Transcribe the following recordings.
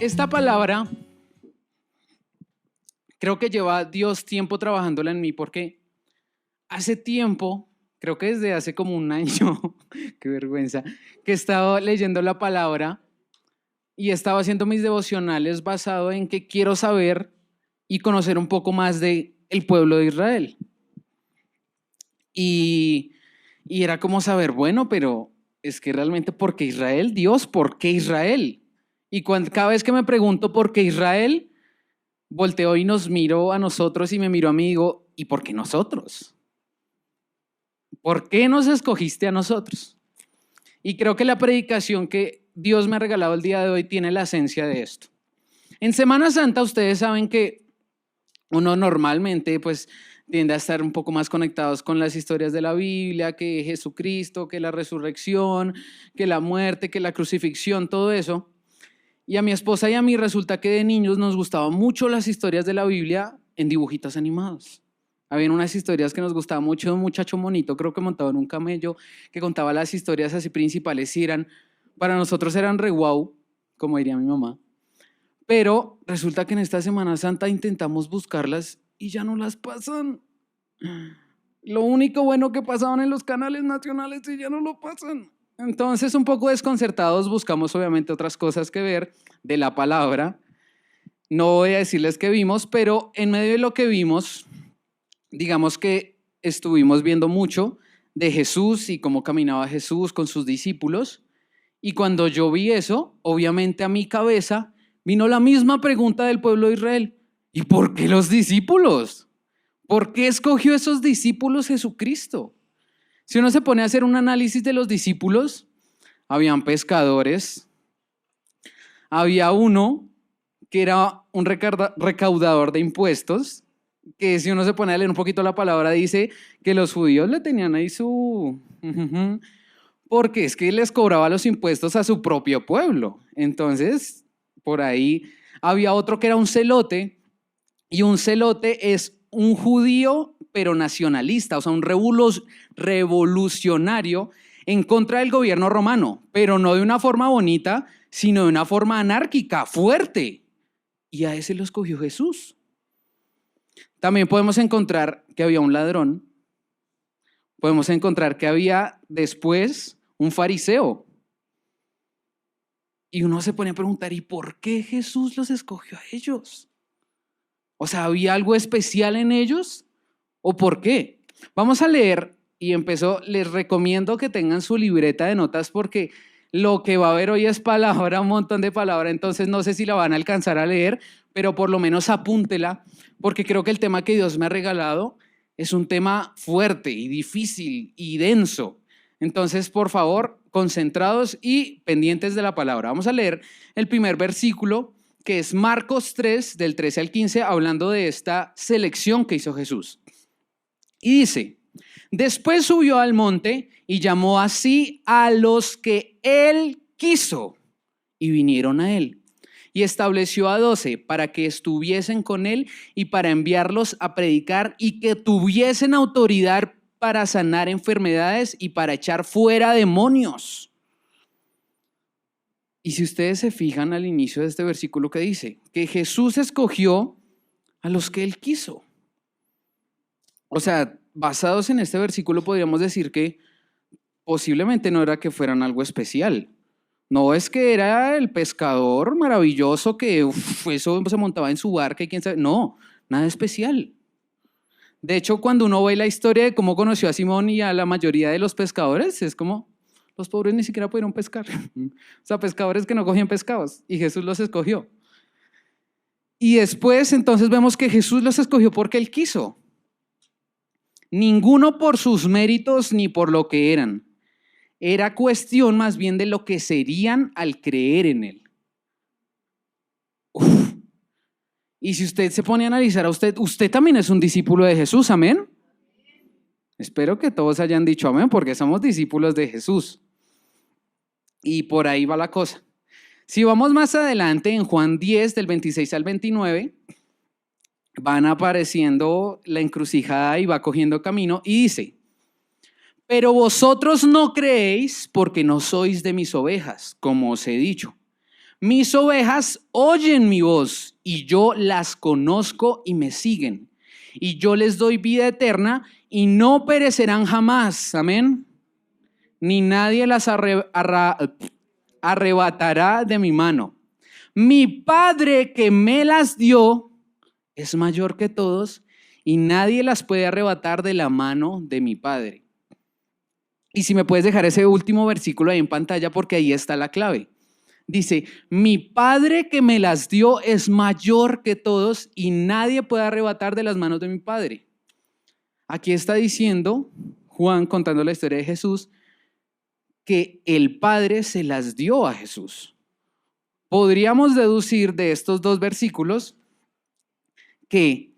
Esta palabra creo que lleva Dios tiempo trabajándola en mí porque hace tiempo, creo que desde hace como un año, qué vergüenza, que he estado leyendo la palabra y he estado haciendo mis devocionales basado en que quiero saber y conocer un poco más de el pueblo de Israel. Y era como saber, bueno, pero es que realmente, ¿por qué Israel? Dios, ¿por qué Israel? Y cada vez que me pregunto por qué Israel, volteo y nos miro a nosotros y me miro a mí y digo, ¿y por qué nosotros? ¿Por qué nos escogiste a nosotros? Y creo que la predicación que Dios me ha regalado el día de hoy tiene la esencia de esto. En Semana Santa ustedes saben que uno normalmente pues tiende a estar un poco más conectados con las historias de la Biblia, que Jesucristo, que la resurrección, que la muerte, que la crucifixión, todo eso. Y a mi esposa y a mí resulta que de niños nos gustaban mucho las historias de la Biblia en dibujitos animados. Habían unas historias que nos gustaban mucho de un muchacho monito, creo que montado en un camello, que contaba las historias así principales y para nosotros eran re guau, como diría mi mamá. Pero resulta que en esta Semana Santa intentamos buscarlas y ya no las pasan. Lo único bueno que pasaban en los canales nacionales y ya no lo pasan. Entonces, un poco desconcertados, buscamos obviamente otras cosas que ver de la palabra. No voy a decirles qué vimos, pero en medio de lo que vimos, digamos que estuvimos viendo mucho de Jesús y cómo caminaba Jesús con sus discípulos. Y cuando yo vi eso, obviamente a mi cabeza vino la misma pregunta del pueblo de Israel. ¿Y por qué los discípulos? ¿Por qué escogió esos discípulos Jesucristo? Si uno se pone a hacer un análisis de los discípulos, habían pescadores, había uno que era un recaudador de impuestos, que si uno se pone a leer un poquito la palabra dice que los judíos le tenían ahí porque es que les cobraba los impuestos a su propio pueblo. Entonces, por ahí había otro que era un celote, y un celote es un judío pero nacionalista, o sea, un revolucionario en contra del gobierno romano, pero no de una forma bonita, sino de una forma anárquica, fuerte. Y a ese lo escogió Jesús. También podemos encontrar que había un ladrón, podemos encontrar que había después un fariseo. Y uno se pone a preguntar, ¿y por qué Jesús los escogió a ellos? O sea, ¿había algo especial en ellos? ¿O por qué? Vamos a leer y les recomiendo que tengan su libreta de notas porque lo que va a haber hoy es palabra, un montón de palabra, entonces no sé si la van a alcanzar a leer, pero por lo menos apúntela, porque creo que el tema que Dios me ha regalado es un tema fuerte y difícil y denso. Entonces, por favor, concentrados y pendientes de la palabra. Vamos a leer el primer versículo, que es Marcos 3, del 13 al 15, hablando de esta selección que hizo Jesús. Y dice, después subió al monte y llamó así a los que él quiso y vinieron a él. Y estableció a 12 para que estuviesen con él y para enviarlos a predicar y que tuviesen autoridad para sanar enfermedades y para echar fuera demonios. Y si ustedes se fijan al inicio de este versículo que dice, que Jesús escogió a los que él quiso. O sea, basados en este versículo podríamos decir que posiblemente no era que fueran algo especial. No es que era el pescador maravilloso que eso se montaba en su barca y quién sabe. No, nada especial. De hecho, cuando uno ve la historia de cómo conoció a Simón y a la mayoría de los pescadores, es como los pobres ni siquiera pudieron pescar. O sea, pescadores que no cogían pescados y Jesús los escogió. Y después entonces vemos que Jesús los escogió porque él quiso. Ninguno por sus méritos ni por lo que eran. Era cuestión más bien de lo que serían al creer en él. Uf. Y si usted se pone a analizar a usted también es un discípulo de Jesús, ¿amén? Espero que todos hayan dicho amén porque somos discípulos de Jesús. Y por ahí va la cosa. Si vamos más adelante en Juan 10, del 26 al 29, van apareciendo la encrucijada y va cogiendo camino y dice, pero vosotros no creéis porque no sois de mis ovejas, como os he dicho. mis ovejas oyen mi voz y yo las conozco y me siguen. Y yo les doy vida eterna y no perecerán jamás. Amén. Ni nadie las arrebatará de mi mano. Mi Padre que me las dio es mayor que todos y nadie las puede arrebatar de la mano de mi Padre. Y si me puedes dejar ese último versículo ahí en pantalla porque ahí está la clave. Dice, mi Padre que me las dio es mayor que todos y nadie puede arrebatar de las manos de mi Padre. Aquí está diciendo Juan, contando la historia de Jesús, que el Padre se las dio a Jesús. Podríamos deducir de estos dos versículos que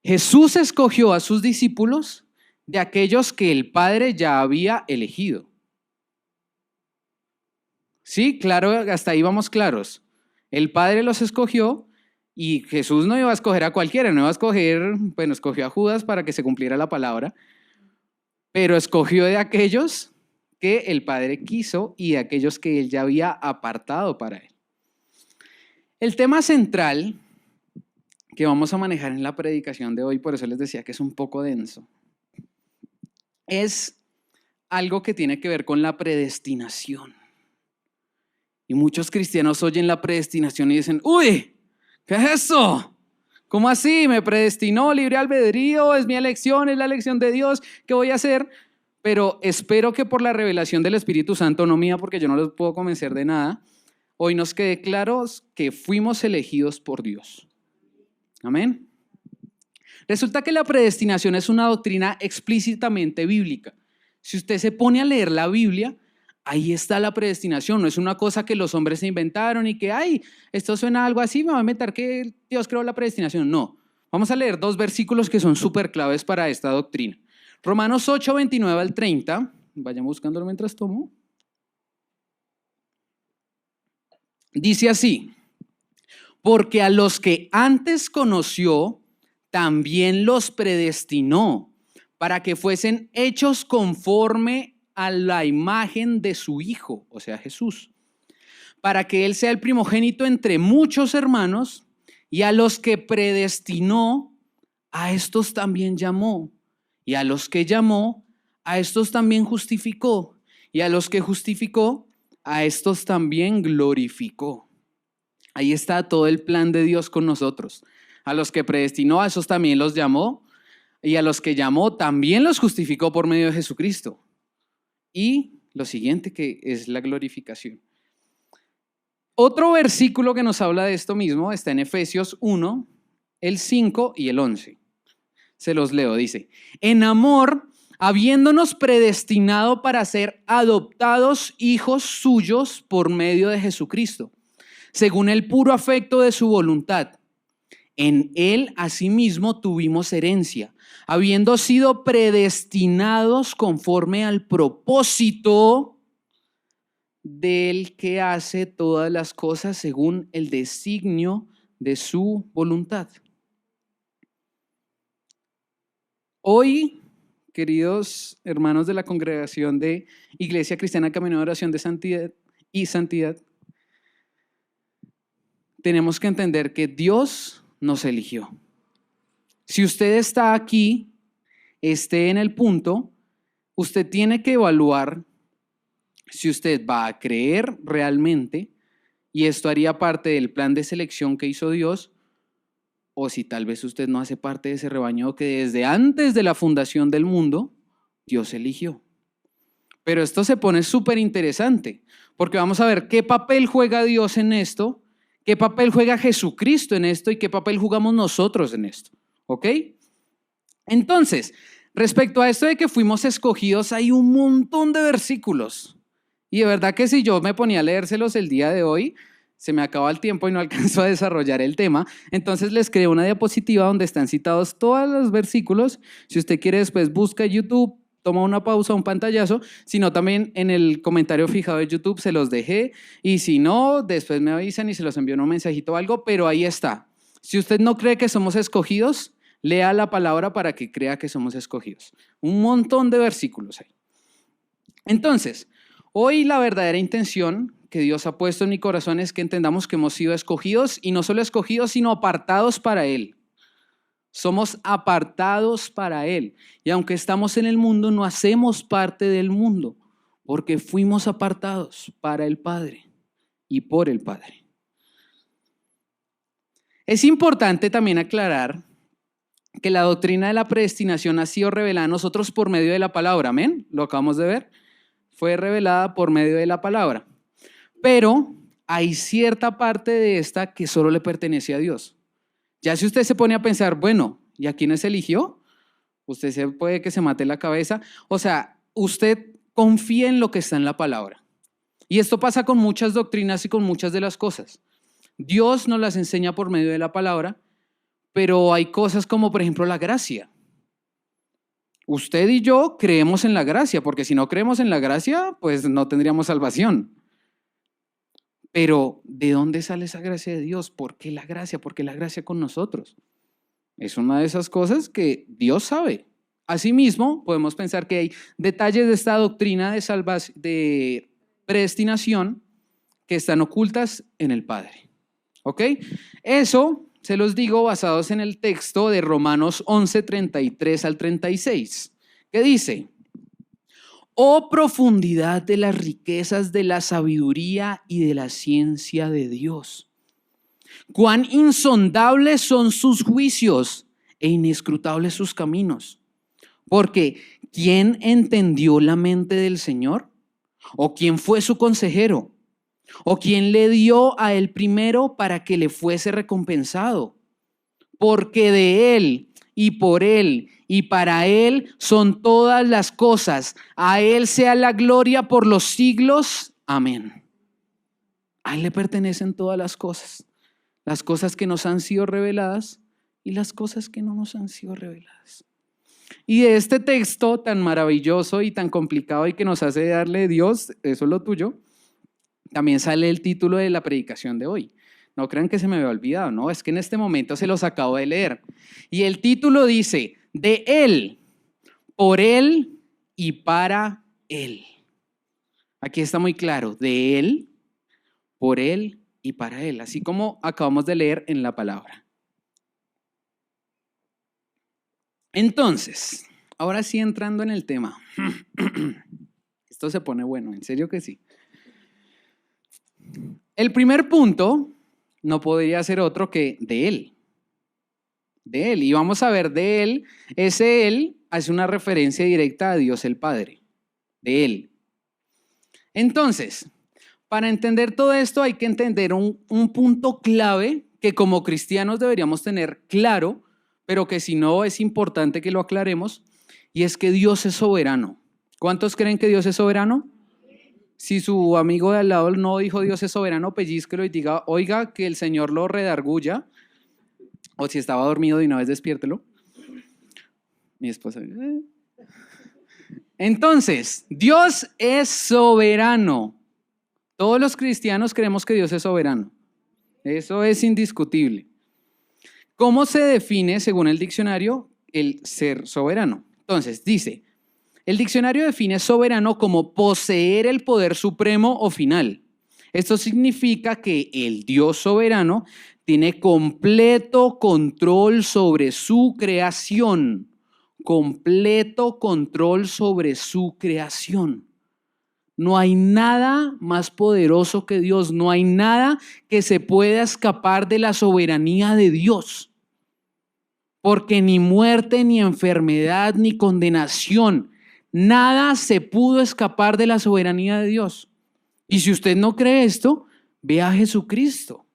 Jesús escogió a sus discípulos de aquellos que el Padre ya había elegido. Sí, claro, hasta ahí vamos claros. El Padre los escogió y Jesús no iba a escoger a cualquiera, no iba a escoger, bueno, escogió a Judas para que se cumpliera la palabra, pero escogió de aquellos que el Padre quiso y de aquellos que él ya había apartado para él. El tema central que vamos a manejar en la predicación de hoy, por eso les decía que es un poco denso, es algo que tiene que ver con la predestinación. Y muchos cristianos oyen la predestinación y dicen, uy, ¿qué es eso? ¿Cómo así? ¿Me predestinó? ¿Libre albedrío? ¿Es mi elección? ¿Es la elección de Dios? ¿Qué voy a hacer? Pero espero que por la revelación del Espíritu Santo, no mía, porque yo no los puedo convencer de nada, hoy nos quede claros que fuimos elegidos por Dios. Amén. Resulta que la predestinación es una doctrina explícitamente bíblica. Si usted se pone a leer la Biblia, ahí está la predestinación. No es una cosa que los hombres se inventaron y que, ay, esto suena algo así, me va a inventar que Dios creó la predestinación. No. Vamos a leer dos versículos que son súper claves para esta doctrina. Romanos 8, 29 al 30. Vayan buscándolo mientras tomo. Dice así, porque a los que antes conoció, también los predestinó para que fuesen hechos conforme a la imagen de su Hijo, o sea, Jesús, para que Él sea el primogénito entre muchos hermanos, y a los que predestinó, a estos también llamó, y a los que llamó, a estos también justificó, y a los que justificó, a estos también glorificó. Ahí está todo el plan de Dios con nosotros. A los que predestinó, a esos también los llamó, y a los que llamó también los justificó por medio de Jesucristo. Y lo siguiente que es la glorificación. Otro versículo que nos habla de esto mismo está en Efesios 1, el 5 y el 11. Se los leo, dice, en amor, habiéndonos predestinado para ser adoptados hijos suyos por medio de Jesucristo, según el puro afecto de su voluntad. En él asimismo tuvimos herencia, habiendo sido predestinados conforme al propósito del que hace todas las cosas según el designio de su voluntad. Hoy, queridos hermanos de la congregación de Iglesia Cristiana Camino de Oración de Santidad y Santidad, tenemos que entender que Dios nos eligió. Si usted está aquí, esté en el punto, usted tiene que evaluar si usted va a creer realmente, y esto haría parte del plan de selección que hizo Dios, o si tal vez usted no hace parte de ese rebaño que desde antes de la fundación del mundo, Dios eligió. Pero esto se pone súper interesante, porque vamos a ver qué papel juega Dios en esto, qué papel juega Jesucristo en esto y qué papel jugamos nosotros en esto. ¿Ok? Entonces, respecto a esto de que fuimos escogidos, hay un montón de versículos. Y de verdad que si yo me ponía a leérselos el día de hoy, se me acaba el tiempo y no alcanzo a desarrollar el tema. Entonces les creo una diapositiva donde están citados todos los versículos. Si usted quiere después busca YouTube, toma una pausa, un pantallazo. Si no, también en el comentario fijado de YouTube se los dejé. Y si no, después me avisan y se los envío en un mensajito o algo. Pero ahí está. Si usted no cree que somos escogidos, lea la palabra para que crea que somos escogidos. Un montón de versículos ahí. Entonces, Hoy la verdadera intención que Dios ha puesto en mi corazón es que entendamos que hemos sido escogidos, y no solo escogidos, sino apartados para Él. Somos apartados para Él. Y aunque estamos en el mundo, no hacemos parte del mundo, porque fuimos apartados para el Padre y por el Padre. Es importante también aclarar que la doctrina de la predestinación ha sido revelada a nosotros por medio de la palabra. Amén. Lo acabamos de ver. Fue revelada por medio de la palabra. Pero hay cierta parte de esta que solo le pertenece a Dios. Ya si usted se pone a pensar, bueno, ¿y a quiénes eligió? Usted puede que se mate la cabeza. O sea, usted confía en lo que está en la palabra. Y esto pasa con muchas doctrinas y con muchas de las cosas. Dios nos las enseña por medio de la palabra, pero hay cosas como, por ejemplo, la gracia. Usted y yo creemos en la gracia, porque si no creemos en la gracia, pues no tendríamos salvación. Pero, ¿de dónde sale esa gracia de Dios? ¿Por qué la gracia? ¿Por qué la gracia con nosotros? Es una de esas cosas que Dios sabe. Asimismo, podemos pensar que hay detalles de esta doctrina de predestinación que están ocultas en el Padre. ¿Ok? Eso se los digo basados en el texto de Romanos 11, 33 al 36, que dice: oh profundidad de las riquezas de la sabiduría y de la ciencia de Dios. Cuán insondables son sus juicios e inescrutables sus caminos. Porque ¿quién entendió la mente del Señor? ¿O quién fue su consejero? ¿O quién le dio a él primero para que le fuese recompensado? Porque de él y por él y para él son todas las cosas. A él sea la gloria por los siglos. Amén. A él le pertenecen todas las cosas que nos han sido reveladas y las cosas que no nos han sido reveladas. Y de este texto tan maravilloso y tan complicado y que nos hace darle Dios, eso es lo tuyo, también sale el título de la predicación de hoy. No crean que se me había olvidado, no, es que en este momento se los acabo de leer. Y el título dice: de Él, por Él y para Él. Aquí está muy claro: de Él, por Él y para Él, así como acabamos de leer en la palabra. Entonces, ahora sí entrando en el tema. Esto se pone bueno, en serio que sí. El primer punto no podría ser otro que de Él. De Él. Y vamos a ver de Él. Ese Él hace una referencia directa a Dios el Padre. De Él. Entonces, para entender todo esto hay que entender un punto clave que como cristianos deberíamos tener claro, pero que si no es importante que lo aclaremos, y es que Dios es soberano. ¿Cuántos creen que Dios es soberano? Si su amigo de al lado no dijo Dios es soberano, pellizquelo y diga: oiga, que el Señor lo redarguya. O si estaba dormido, de una vez despiértelo. Mi esposa. Entonces, Dios es soberano. Todos los cristianos creemos que Dios es soberano. Eso es indiscutible. ¿Cómo se define, según el diccionario, el ser soberano? Entonces, dice: el diccionario define soberano como poseer el poder supremo o final. Esto significa que el Dios soberano tiene completo control sobre su creación. Completo control sobre su creación. No hay nada más poderoso que Dios. No hay nada que se pueda escapar de la soberanía de Dios. Porque ni muerte, ni enfermedad, ni condenación, nada se pudo escapar de la soberanía de Dios. Y si usted no cree esto, vea a Jesucristo.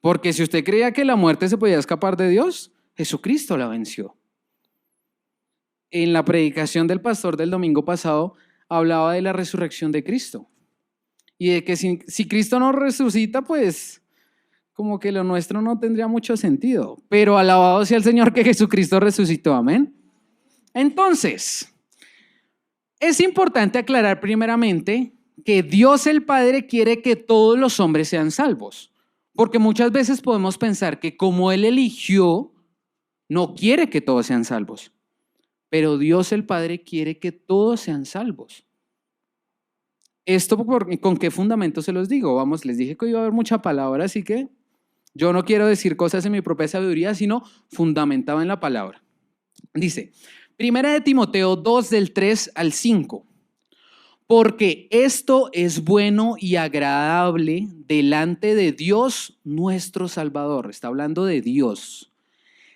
Porque si usted creía que la muerte se podía escapar de Dios, Jesucristo la venció. En la predicación del pastor del domingo pasado hablaba de la resurrección de Cristo. Y de que si Cristo no resucita, pues como que lo nuestro no tendría mucho sentido. Pero alabado sea el Señor que Jesucristo resucitó. Amén. Entonces, es importante aclarar primeramente que Dios el Padre quiere que todos los hombres sean salvos. Porque muchas veces podemos pensar que como Él eligió, no quiere que todos sean salvos. Pero Dios el Padre quiere que todos sean salvos. ¿Esto con qué fundamento se los digo? Vamos, les dije que iba a haber mucha palabra, así que yo no quiero decir cosas en mi propia sabiduría, sino fundamentado en la palabra. Dice, Primera de Timoteo 2 del 3 al 5. Porque esto es bueno y agradable delante de Dios nuestro Salvador. Está hablando de Dios,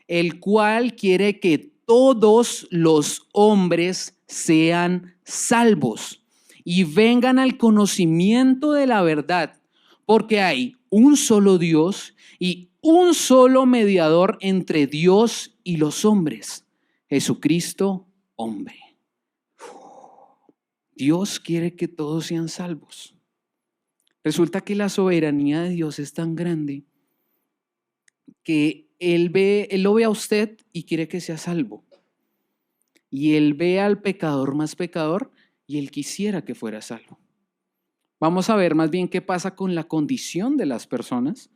el cual quiere que todos los hombres sean salvos y vengan al conocimiento de la verdad, porque hay un solo Dios y un solo mediador entre Dios y los hombres, Jesucristo, hombre. Dios quiere que todos sean salvos. Resulta que la soberanía de Dios es tan grande que Él lo ve a usted y quiere que sea salvo. Y Él ve al pecador más pecador y Él quisiera que fuera salvo. Vamos a ver más bien qué pasa con la condición de las personas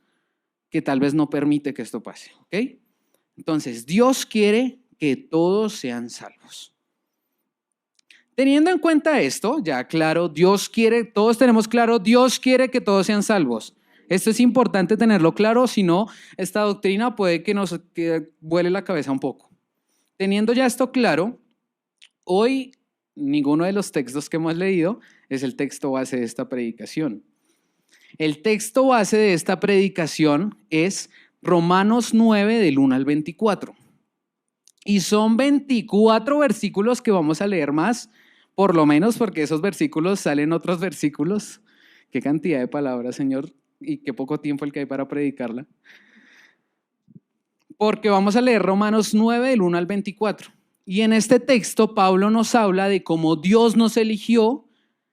que tal vez no permite que esto pase, ¿ok? Entonces, Dios quiere que todos sean salvos. Teniendo en cuenta esto, ya claro, Dios quiere, todos tenemos claro, Dios quiere que todos sean salvos. Esto es importante tenerlo claro, si no, esta doctrina puede que nos vuele la cabeza un poco. Teniendo ya esto claro, hoy ninguno de los textos que hemos leído es el texto base de esta predicación. El texto base de esta predicación es Romanos 9 del 1 al 24. Y son 24 versículos que vamos a leer más, por lo menos porque esos versículos salen otros versículos. Qué cantidad de palabras, Señor, y qué poco tiempo el que hay para predicarla. Porque vamos a leer Romanos 9 del 1 al 24. Y en este texto Pablo nos habla de cómo Dios nos eligió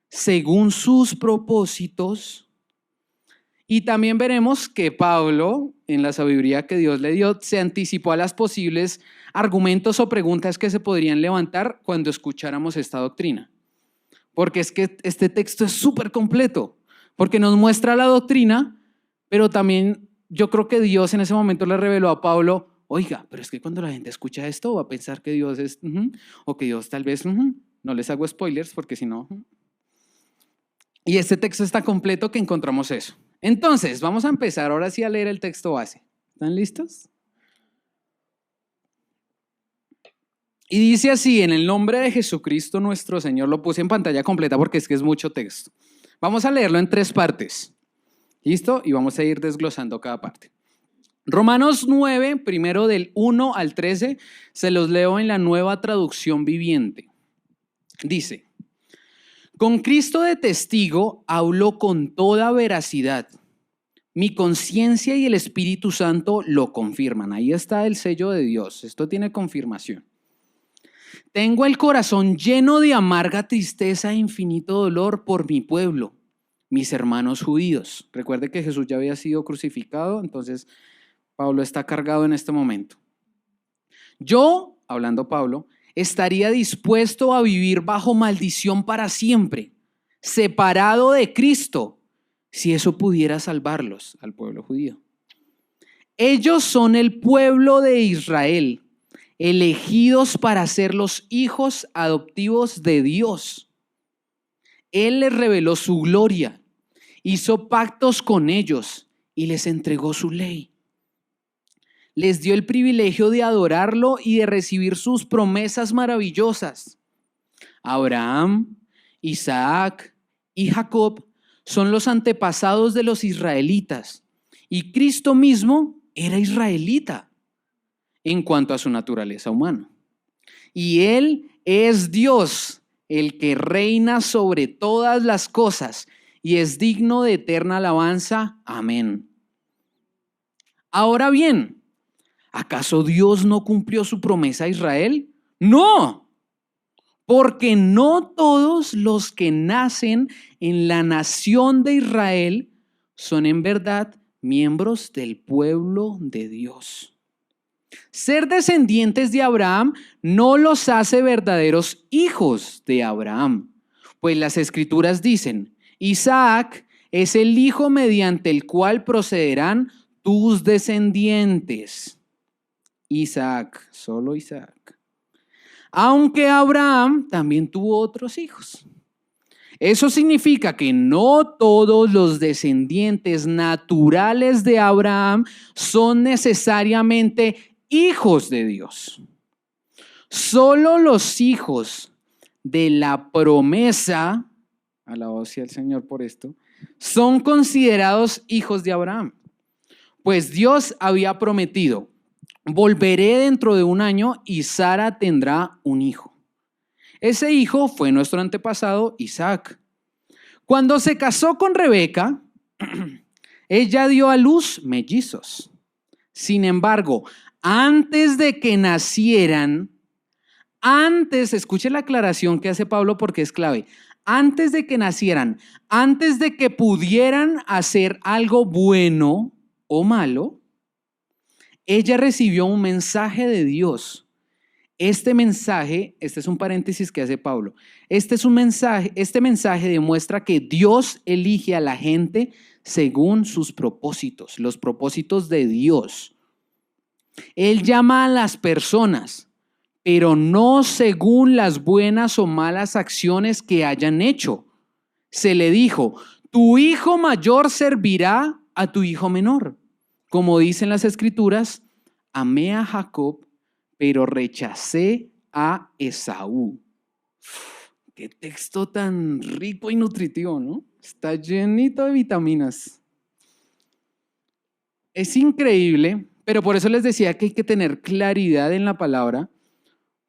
según sus propósitos. Y también veremos que Pablo, en la sabiduría que Dios le dio, se anticipó a las posibles argumentos o preguntas que se podrían levantar cuando escucháramos esta doctrina. Porque es que este texto es súper completo, porque nos muestra la doctrina, pero también yo creo que Dios en ese momento le reveló a Pablo, oiga, pero es que cuando la gente escucha esto va a pensar que Dios es, o que Dios tal vez, no les hago spoilers porque si no. Y este texto está completo que encontramos eso. Entonces, vamos a empezar ahora sí a leer el texto base. ¿Están listos? Y dice así, en el nombre de Jesucristo nuestro Señor, lo puse en pantalla completa porque es que es mucho texto. Vamos a leerlo en 3 partes. ¿Listo? Y vamos a ir desglosando cada parte. Romanos 9, primero del 1 al 13, se los leo en la Nueva Traducción Viviente. Dice, con Cristo de testigo hablo con toda veracidad. Mi conciencia y el Espíritu Santo lo confirman. Ahí está el sello de Dios. Esto tiene confirmación. Tengo el corazón lleno de amarga tristeza e infinito dolor por mi pueblo, mis hermanos judíos. Recuerde que Jesús ya había sido crucificado, entonces Pablo está cargado en este momento. Yo, hablando Pablo, estaría dispuesto a vivir bajo maldición para siempre, separado de Cristo, si eso pudiera salvarlos al pueblo judío. Ellos son el pueblo de Israel, elegidos para ser los hijos adoptivos de Dios. Él les reveló su gloria, hizo pactos con ellos y les entregó su ley. Les dio el privilegio de adorarlo y de recibir sus promesas maravillosas. Abraham, Isaac y Jacob son los antepasados de los israelitas y Cristo mismo era israelita en cuanto a su naturaleza humana. Y Él es Dios, el que reina sobre todas las cosas y es digno de eterna alabanza. Amén. Ahora bien, ¿acaso Dios no cumplió su promesa a Israel? No, porque no todos los que nacen en la nación de Israel son en verdad miembros del pueblo de Dios. Ser descendientes de Abraham no los hace verdaderos hijos de Abraham, pues las escrituras dicen, Isaac es el hijo mediante el cual procederán tus descendientes. Isaac, solo Isaac. Aunque Abraham también tuvo otros hijos. Eso significa que no todos los descendientes naturales de Abraham son necesariamente hijos de Dios. Solo los hijos de la promesa, alabado sea el Señor por esto, son considerados hijos de Abraham. Pues Dios había prometido: volveré dentro de 1 año y Sara tendrá un hijo. Ese hijo fue nuestro antepasado Isaac. Cuando se casó con Rebeca, ella dio a luz mellizos. Sin embargo, antes de que nacieran, escuche la aclaración que hace Pablo porque es clave, antes de que nacieran, antes de que pudieran hacer algo bueno o malo, ella recibió un mensaje de Dios. Este mensaje, este es un paréntesis que hace Pablo, este mensaje demuestra que Dios elige a la gente según sus propósitos, los propósitos de Dios. Él llama a las personas, pero no según las buenas o malas acciones que hayan hecho. Se le dijo: tu hijo mayor servirá a tu hijo menor. Como dicen las Escrituras, amé a Jacob, pero rechacé a Esaú. Qué texto tan rico y nutritivo, ¿no? Está llenito de vitaminas. Es increíble, pero por eso les decía que hay que tener claridad en la palabra,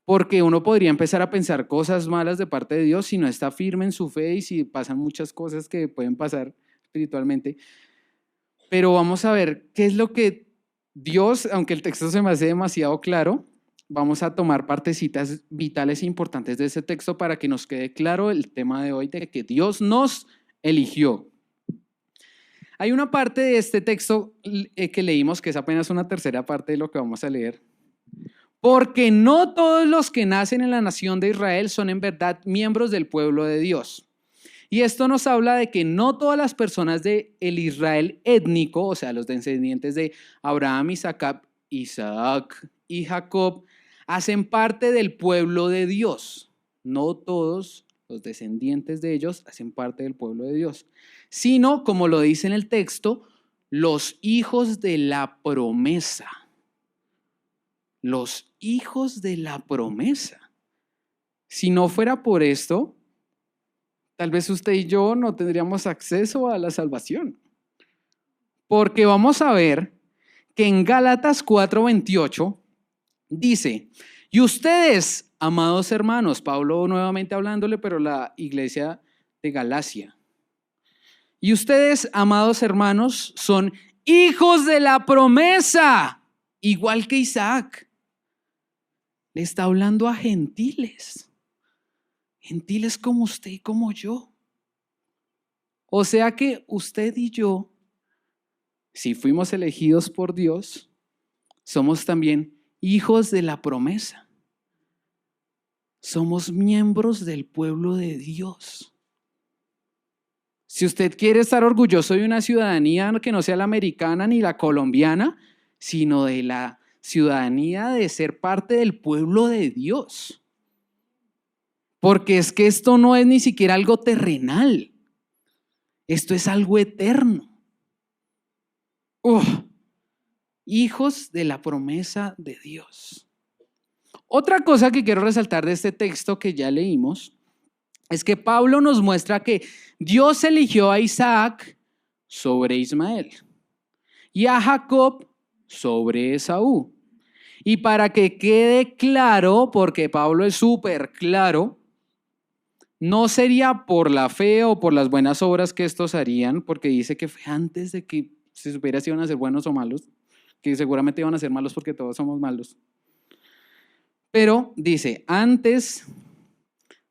porque uno podría empezar a pensar cosas malas de parte de Dios si no está firme en su fe y si pasan muchas cosas que pueden pasar espiritualmente. Pero vamos a ver qué es lo que Dios, aunque el texto se me hace demasiado claro, vamos a tomar partecitas vitales e importantes de ese texto para que nos quede claro el tema de hoy de que Dios nos eligió. Hay una parte de este texto que leímos que es apenas una tercera parte de lo que vamos a leer. Porque no todos los que nacen en la nación de Israel son en verdad miembros del pueblo de Dios. Y esto nos habla de que no todas las personas del Israel étnico, o sea, los descendientes de Abraham, Isaac y Jacob, hacen parte del pueblo de Dios. No todos los descendientes de ellos hacen parte del pueblo de Dios, sino, como lo dice en el texto, los hijos de la promesa. Los hijos de la promesa. Si no fuera por esto, tal vez usted y yo no tendríamos acceso a la salvación. Porque vamos a ver que en Gálatas 4:28 dice: y ustedes, amados hermanos, Pablo nuevamente hablándole, pero la iglesia de Galacia, y ustedes, amados hermanos, son hijos de la promesa, igual que Isaac. Le está hablando a gentiles. Gentiles como usted y como yo. O sea que usted y yo, si fuimos elegidos por Dios, somos también hijos de la promesa. Somos miembros del pueblo de Dios. Si usted quiere estar orgulloso de una ciudadanía que no sea la americana ni la colombiana, sino de la ciudadanía de ser parte del pueblo de Dios. Porque es que esto no es ni siquiera algo terrenal. Esto es algo eterno. Hijos de la promesa de Dios. Otra cosa que quiero resaltar de este texto que ya leímos es que Pablo nos muestra que Dios eligió a Isaac sobre Ismael y a Jacob sobre Esaú. Y para que quede claro, porque Pablo es súper claro, no sería por la fe o por las buenas obras que estos harían, porque dice que fue antes de que se supiera si iban a ser buenos o malos, que seguramente iban a ser malos porque todos somos malos. Pero dice, antes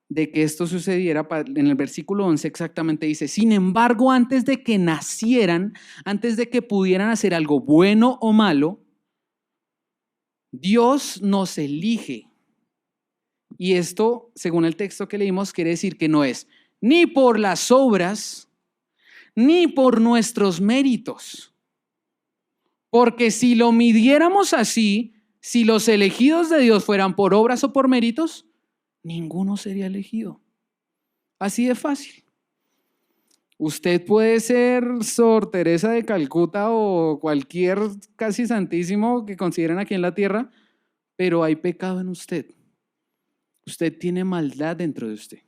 de que esto sucediera, en el versículo 11 exactamente dice: sin embargo, antes de que nacieran, antes de que pudieran hacer algo bueno o malo, Dios nos elige. Y esto, según el texto que leímos, quiere decir que no es ni por las obras, ni por nuestros méritos. Porque si lo midiéramos así, si los elegidos de Dios fueran por obras o por méritos, ninguno sería elegido. Así de fácil. Usted puede ser Sor Teresa de Calcuta o cualquier casi santísimo que consideren aquí en la tierra, pero hay pecado en usted. Usted tiene maldad dentro de usted.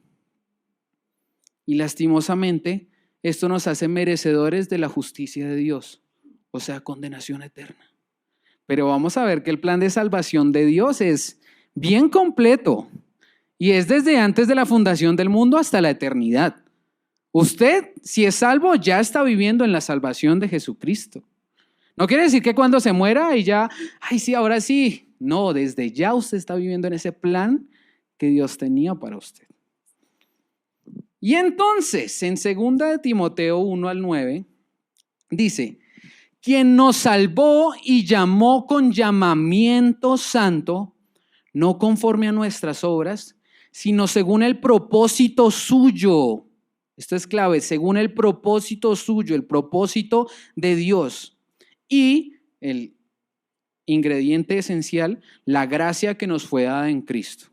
Y lastimosamente, esto nos hace merecedores de la justicia de Dios, o sea, condenación eterna. Pero vamos a ver que el plan de salvación de Dios es bien completo y es desde antes de la fundación del mundo hasta la eternidad. Usted, si es salvo, ya está viviendo en la salvación de Jesucristo. No quiere decir que cuando se muera y ya, ay sí, ahora sí. No, desde ya usted está viviendo en ese plan que Dios tenía para usted. Y entonces, en 2 de Timoteo 1 al 9, dice, quien nos salvó y llamó con llamamiento santo, no conforme a nuestras obras, sino según el propósito suyo. Esto es clave, según el propósito suyo, el propósito de Dios. Y el ingrediente esencial, la gracia que nos fue dada en Cristo.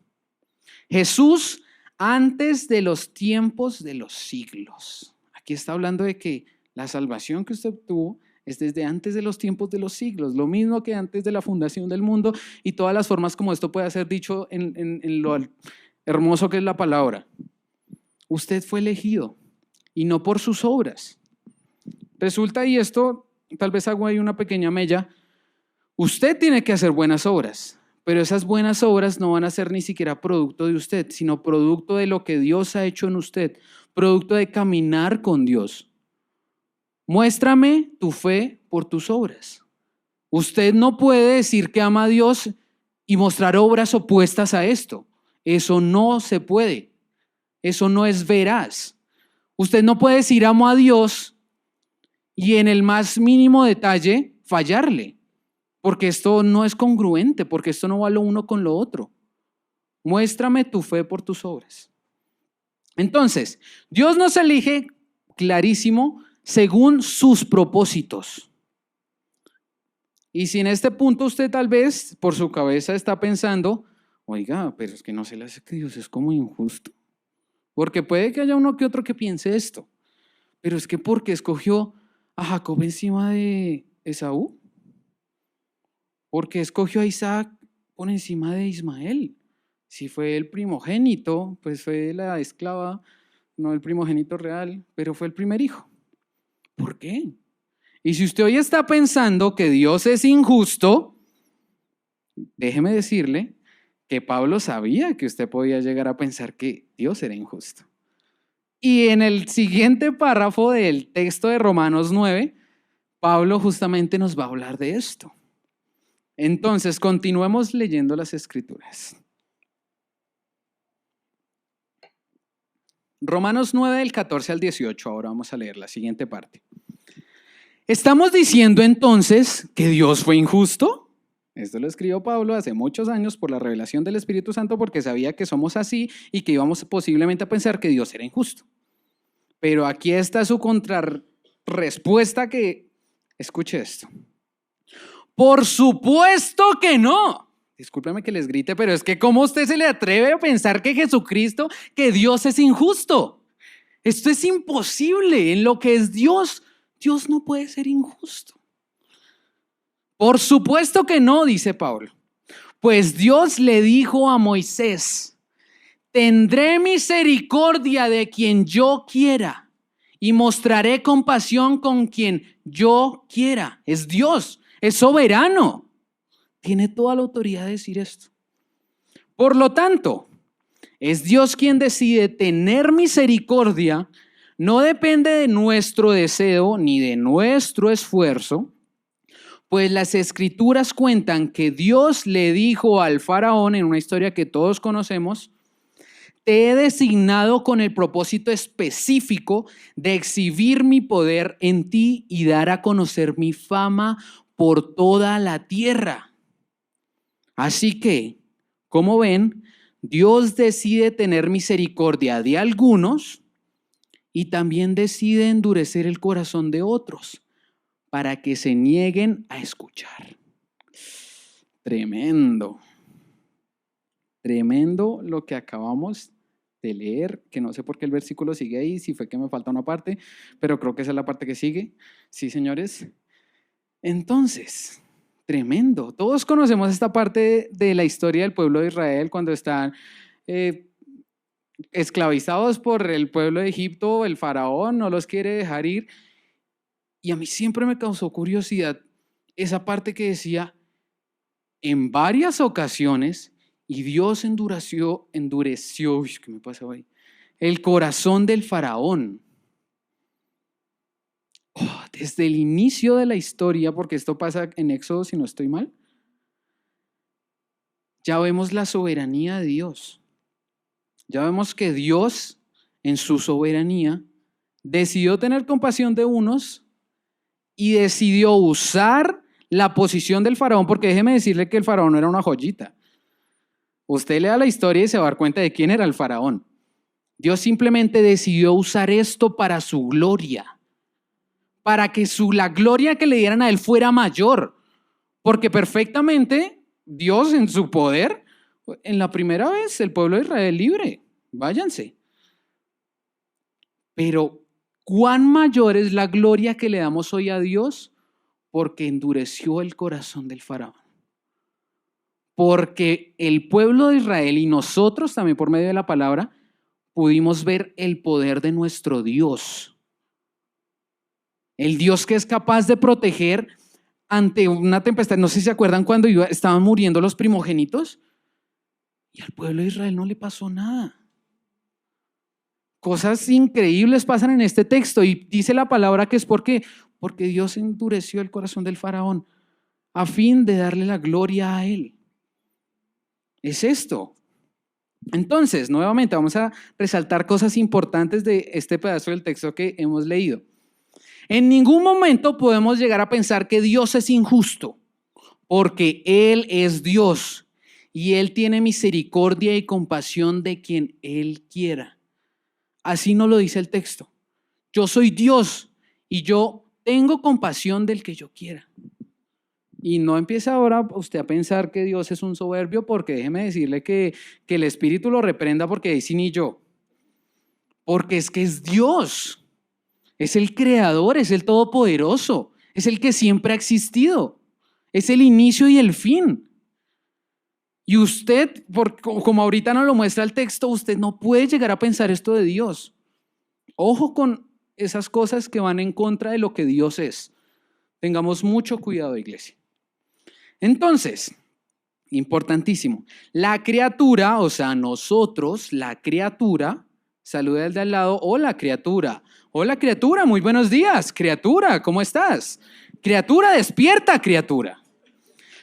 Jesús antes de los tiempos de los siglos. Aquí está hablando de que la salvación que usted obtuvo es desde antes de los tiempos de los siglos, lo mismo que antes de la fundación del mundo y todas las formas como esto puede ser dicho en lo hermoso que es la palabra. Usted fue elegido y no por sus obras. Resulta, y esto tal vez hago ahí una pequeña mella, usted tiene que hacer buenas obras, pero esas buenas obras no van a ser ni siquiera producto de usted, sino producto de lo que Dios ha hecho en usted, producto de caminar con Dios. Muéstrame tu fe por tus obras. Usted no puede decir que ama a Dios y mostrar obras opuestas a esto. Eso no se puede. Eso no es veraz. Usted no puede decir amo a Dios y en el más mínimo detalle fallarle, porque esto no es congruente, porque esto no va lo uno con lo otro. Muéstrame tu fe por tus obras. Entonces, Dios nos elige clarísimo según sus propósitos. Y si en este punto usted tal vez por su cabeza está pensando, oiga, pero es que no se le hace que Dios es como injusto. Porque puede que haya uno que otro que piense esto. Pero es que ¿por qué escogió a Jacob encima de Esaú? ¿Por qué escogió a Isaac por encima de Ismael? Si fue el primogénito, pues fue la esclava, no el primogénito real, pero fue el primer hijo. ¿Por qué? Y si usted hoy está pensando que Dios es injusto, déjeme decirle que Pablo sabía que usted podía llegar a pensar que Dios era injusto. Y en el siguiente párrafo del texto de Romanos 9, Pablo justamente nos va a hablar de esto. Entonces, continuemos leyendo las Escrituras. Romanos 9, del 14 al 18, ahora vamos a leer la siguiente parte. ¿Estamos diciendo entonces que Dios fue injusto? Esto lo escribió Pablo hace muchos años por la revelación del Espíritu Santo porque sabía que somos así y que íbamos posiblemente a pensar que Dios era injusto. Pero aquí está su contrarrespuesta que, escuche esto. Por supuesto que no. Discúlpeme que les grite, pero es que ¿cómo usted se le atreve a pensar que Jesucristo, que Dios es injusto? Esto es imposible. En lo que es Dios, Dios no puede ser injusto. Por supuesto que no, dice Pablo. Pues Dios le dijo a Moisés, tendré misericordia de quien yo quiera y mostraré compasión con quien yo quiera. Es Dios, es soberano. Tiene toda la autoridad de decir esto. Por lo tanto, es Dios quien decide tener misericordia. No depende de nuestro deseo ni de nuestro esfuerzo, pues las Escrituras cuentan que Dios le dijo al faraón en una historia que todos conocemos, te he designado con el propósito específico de exhibir mi poder en ti y dar a conocer mi fama por toda la tierra. Así que, como ven, Dios decide tener misericordia de algunos y también decide endurecer el corazón de otros para que se nieguen a escuchar. Tremendo. Tremendo lo que acabamos de leer, que no sé por qué el versículo sigue ahí, si fue que me falta una parte, pero creo que esa es la parte que sigue. Sí, señores. Entonces, tremendo. Todos conocemos esta parte de la historia del pueblo de Israel cuando están esclavizados por el pueblo de Egipto, el faraón no los quiere dejar ir. Y a mí siempre me causó curiosidad esa parte que decía, en varias ocasiones, y Dios endureció, ¿qué me pasa hoy? El corazón del faraón. Desde el inicio de la historia, porque esto pasa en Éxodo si no estoy mal, ya vemos la soberanía de Dios. Ya vemos que Dios, en su soberanía, decidió tener compasión de unos y decidió usar la posición del faraón, porque déjeme decirle que el faraón no era una joyita. Usted lea la historia y se va a dar cuenta de quién era el faraón. Dios simplemente decidió usar esto para su gloria, para que la gloria que le dieran a él fuera mayor, porque perfectamente Dios en su poder, en la primera vez el pueblo de Israel libre, váyanse. Pero ¿cuán mayor es la gloria que le damos hoy a Dios? Porque endureció el corazón del faraón. Porque el pueblo de Israel y nosotros también por medio de la palabra pudimos ver el poder de nuestro Dios. El Dios que es capaz de proteger ante una tempestad. No sé si se acuerdan cuando estaban muriendo los primogénitos y al pueblo de Israel no le pasó nada. Cosas increíbles pasan en este texto y dice la palabra que es porque Dios endureció el corazón del faraón a fin de darle la gloria a él. Es esto. Entonces, nuevamente vamos a resaltar cosas importantes de este pedazo del texto que hemos leído. En ningún momento podemos llegar a pensar que Dios es injusto, porque Él es Dios y Él tiene misericordia y compasión de quien Él quiera. Así nos lo dice el texto. Yo soy Dios y yo tengo compasión del que yo quiera. Y no empiece ahora usted a pensar que Dios es un soberbio, porque déjeme decirle que el Espíritu lo reprenda, porque ahí sí ni yo. Porque es que es Dios, es el creador, es el todopoderoso, es el que siempre ha existido, es el inicio y el fin. Y usted, como ahorita nos lo muestra el texto, usted no puede llegar a pensar esto de Dios. Ojo con esas cosas que van en contra de lo que Dios es. Tengamos mucho cuidado, iglesia. Entonces, importantísimo, la criatura, o sea, nosotros, la criatura, saluda al de al lado, hola criatura, muy buenos días, criatura, ¿cómo estás? Criatura, despierta, criatura.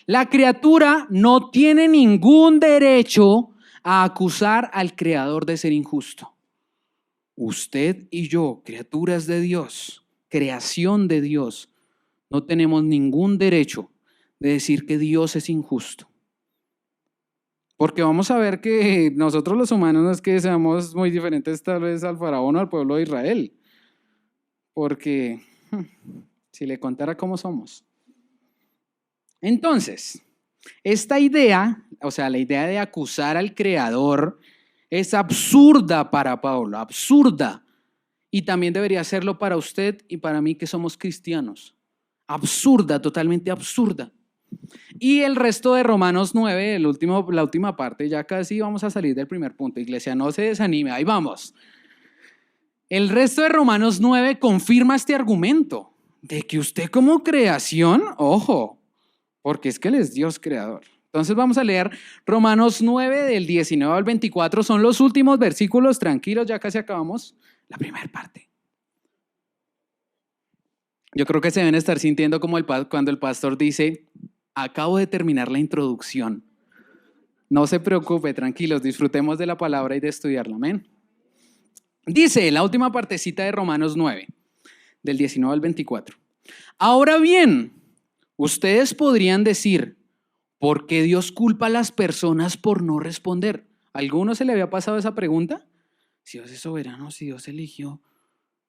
La criatura no tiene ningún derecho a acusar al Creador de ser injusto. Usted y yo, criaturas de Dios, creación de Dios, no tenemos ningún derecho de decir que Dios es injusto. Porque vamos a ver que nosotros los humanos no es que seamos muy diferentes tal vez al faraón o al pueblo de Israel. Porque si le contara cómo somos. Entonces, esta idea, o sea, la idea de acusar al Creador es absurda para Pablo, absurda. Y también debería serlo para usted y para mí que somos cristianos. Absurda, totalmente absurda. Y el resto de Romanos 9, la última parte, ya casi vamos a salir del primer punto. Iglesia, no se desanime, ahí vamos. El resto de Romanos 9 confirma este argumento de que usted como creación, ojo, porque es que Él es Dios creador. Entonces vamos a leer Romanos 9 del 19 al 24, son los últimos versículos, tranquilos, ya casi acabamos la primera parte. Yo creo que se deben estar sintiendo como cuando el pastor dice, acabo de terminar la introducción. No se preocupe, tranquilos, disfrutemos de la palabra y de estudiarla, amén. Dice la última partecita de Romanos 9, del 19 al 24. Ahora bien, ustedes podrían decir, ¿por qué Dios culpa a las personas por no responder? ¿A alguno se le había pasado esa pregunta? Si Dios es soberano, si Dios eligió,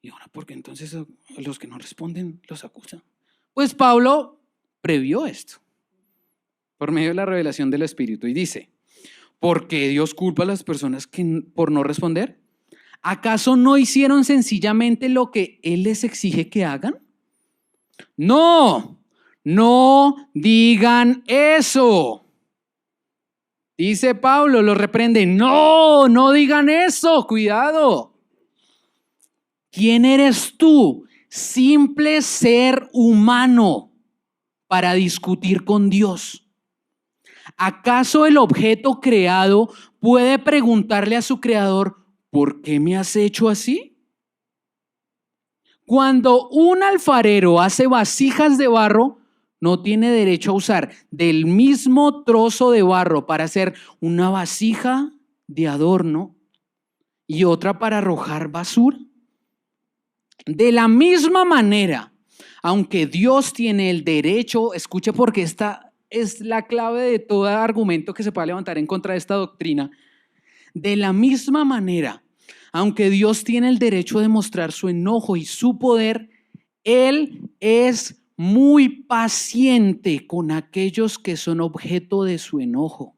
¿y ahora por qué entonces a los que no responden los acusan? Pues Pablo previó esto por medio de la revelación del Espíritu y dice, ¿Por qué Dios culpa a las personas por no responder? ¿Acaso no hicieron sencillamente lo que Él les exige que hagan? No, no digan eso. Dice Pablo, lo reprende. No, no digan eso, cuidado. ¿Quién eres tú? Simple ser humano para discutir con Dios. ¿Acaso el objeto creado puede preguntarle a su creador, ¿por qué me has hecho así? Cuando un alfarero hace vasijas de barro, no tiene derecho a usar del mismo trozo de barro para hacer una vasija de adorno y otra para arrojar basura. De la misma manera, aunque Dios tiene el derecho, escuche porque esta es la clave de todo argumento que se pueda levantar en contra de esta doctrina. De la misma manera, aunque Dios tiene el derecho de mostrar su enojo y su poder, Él es muy paciente con aquellos que son objeto de su enojo,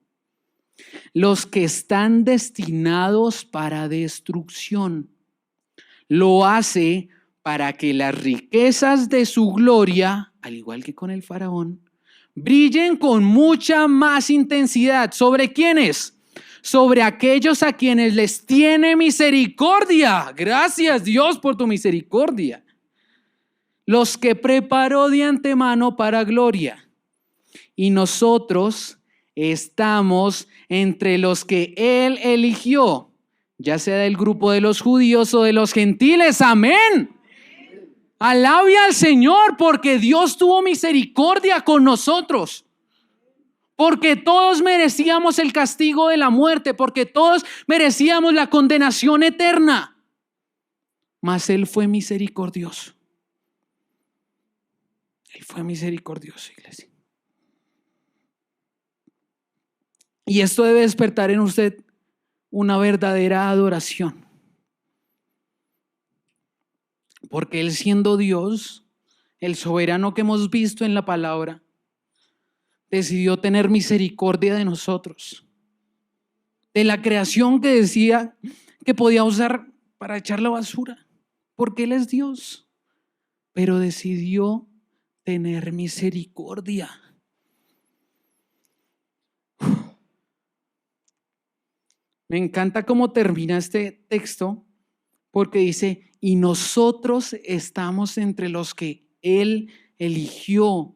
los que están destinados para destrucción. Lo hace para que las riquezas de su gloria, al igual que con el faraón, brillen con mucha más intensidad. ¿Sobre quiénes? Sobre aquellos a quienes les tiene misericordia. Gracias, Dios, por tu misericordia. Los que preparó de antemano para gloria. Y nosotros estamos entre los que Él eligió, ya sea del grupo de los judíos o de los gentiles. Amén. Alabe al Señor, porque Dios tuvo misericordia con nosotros. Porque todos merecíamos el castigo de la muerte, porque todos merecíamos la condenación eterna. Mas Él fue misericordioso. Él fue misericordioso, iglesia. Y esto debe despertar en usted una verdadera adoración. Porque Él, siendo Dios, el soberano que hemos visto en la palabra, decidió tener misericordia de nosotros, de la creación que decía que podía usar para echar la basura, porque Él es Dios, pero decidió tener misericordia. Me encanta cómo termina este texto, porque dice, y nosotros estamos entre los que Él eligió.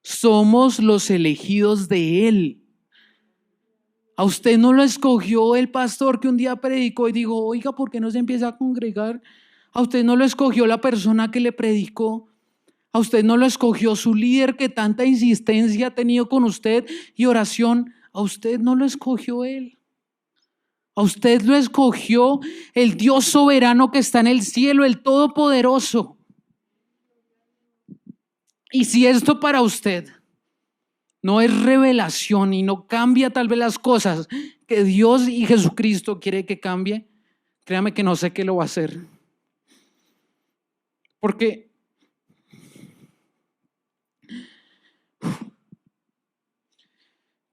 Somos los elegidos de Él. A usted no lo escogió el pastor que un día predicó y dijo, oiga, ¿por qué no se empieza a congregar? A usted no lo escogió la persona que le predicó. A usted no lo escogió su líder que tanta insistencia ha tenido con usted y oración. A usted no lo escogió Él. A usted lo escogió el Dios soberano que está en el cielo, el Todopoderoso. Y si esto para usted no es revelación y no cambia tal vez las cosas que Dios y Jesucristo quiere que cambie, créame que no sé qué lo va a hacer. Porque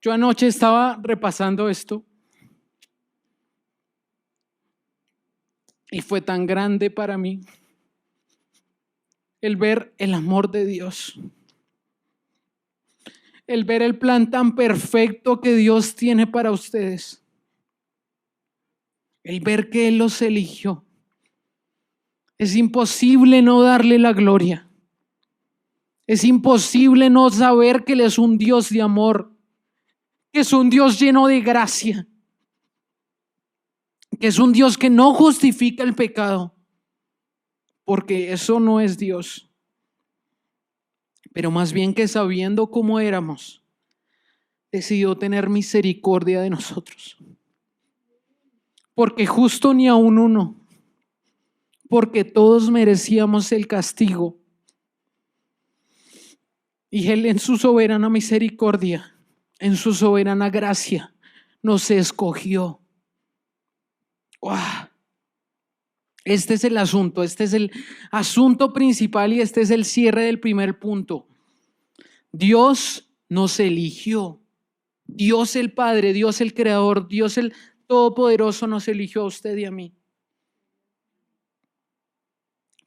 yo anoche estaba repasando esto y fue tan grande para mí el ver el amor de Dios, el ver el plan tan perfecto que Dios tiene para ustedes, el ver que Él los eligió. Es imposible no darle la gloria. Es imposible no saber que Él es un Dios de amor, que es un Dios lleno de gracia, que es un Dios que no justifica el pecado, porque eso no es Dios. Pero más bien que sabiendo cómo éramos, decidió tener misericordia de nosotros. Porque justo ni aun uno, porque todos merecíamos el castigo. Y Él en su soberana misericordia, en su soberana gracia, nos escogió. ¡Wow! Este es el asunto, este es el asunto principal y este es el cierre del primer punto. Dios nos eligió. Dios el Padre, Dios el Creador, Dios el Todopoderoso nos eligió a usted y a mí.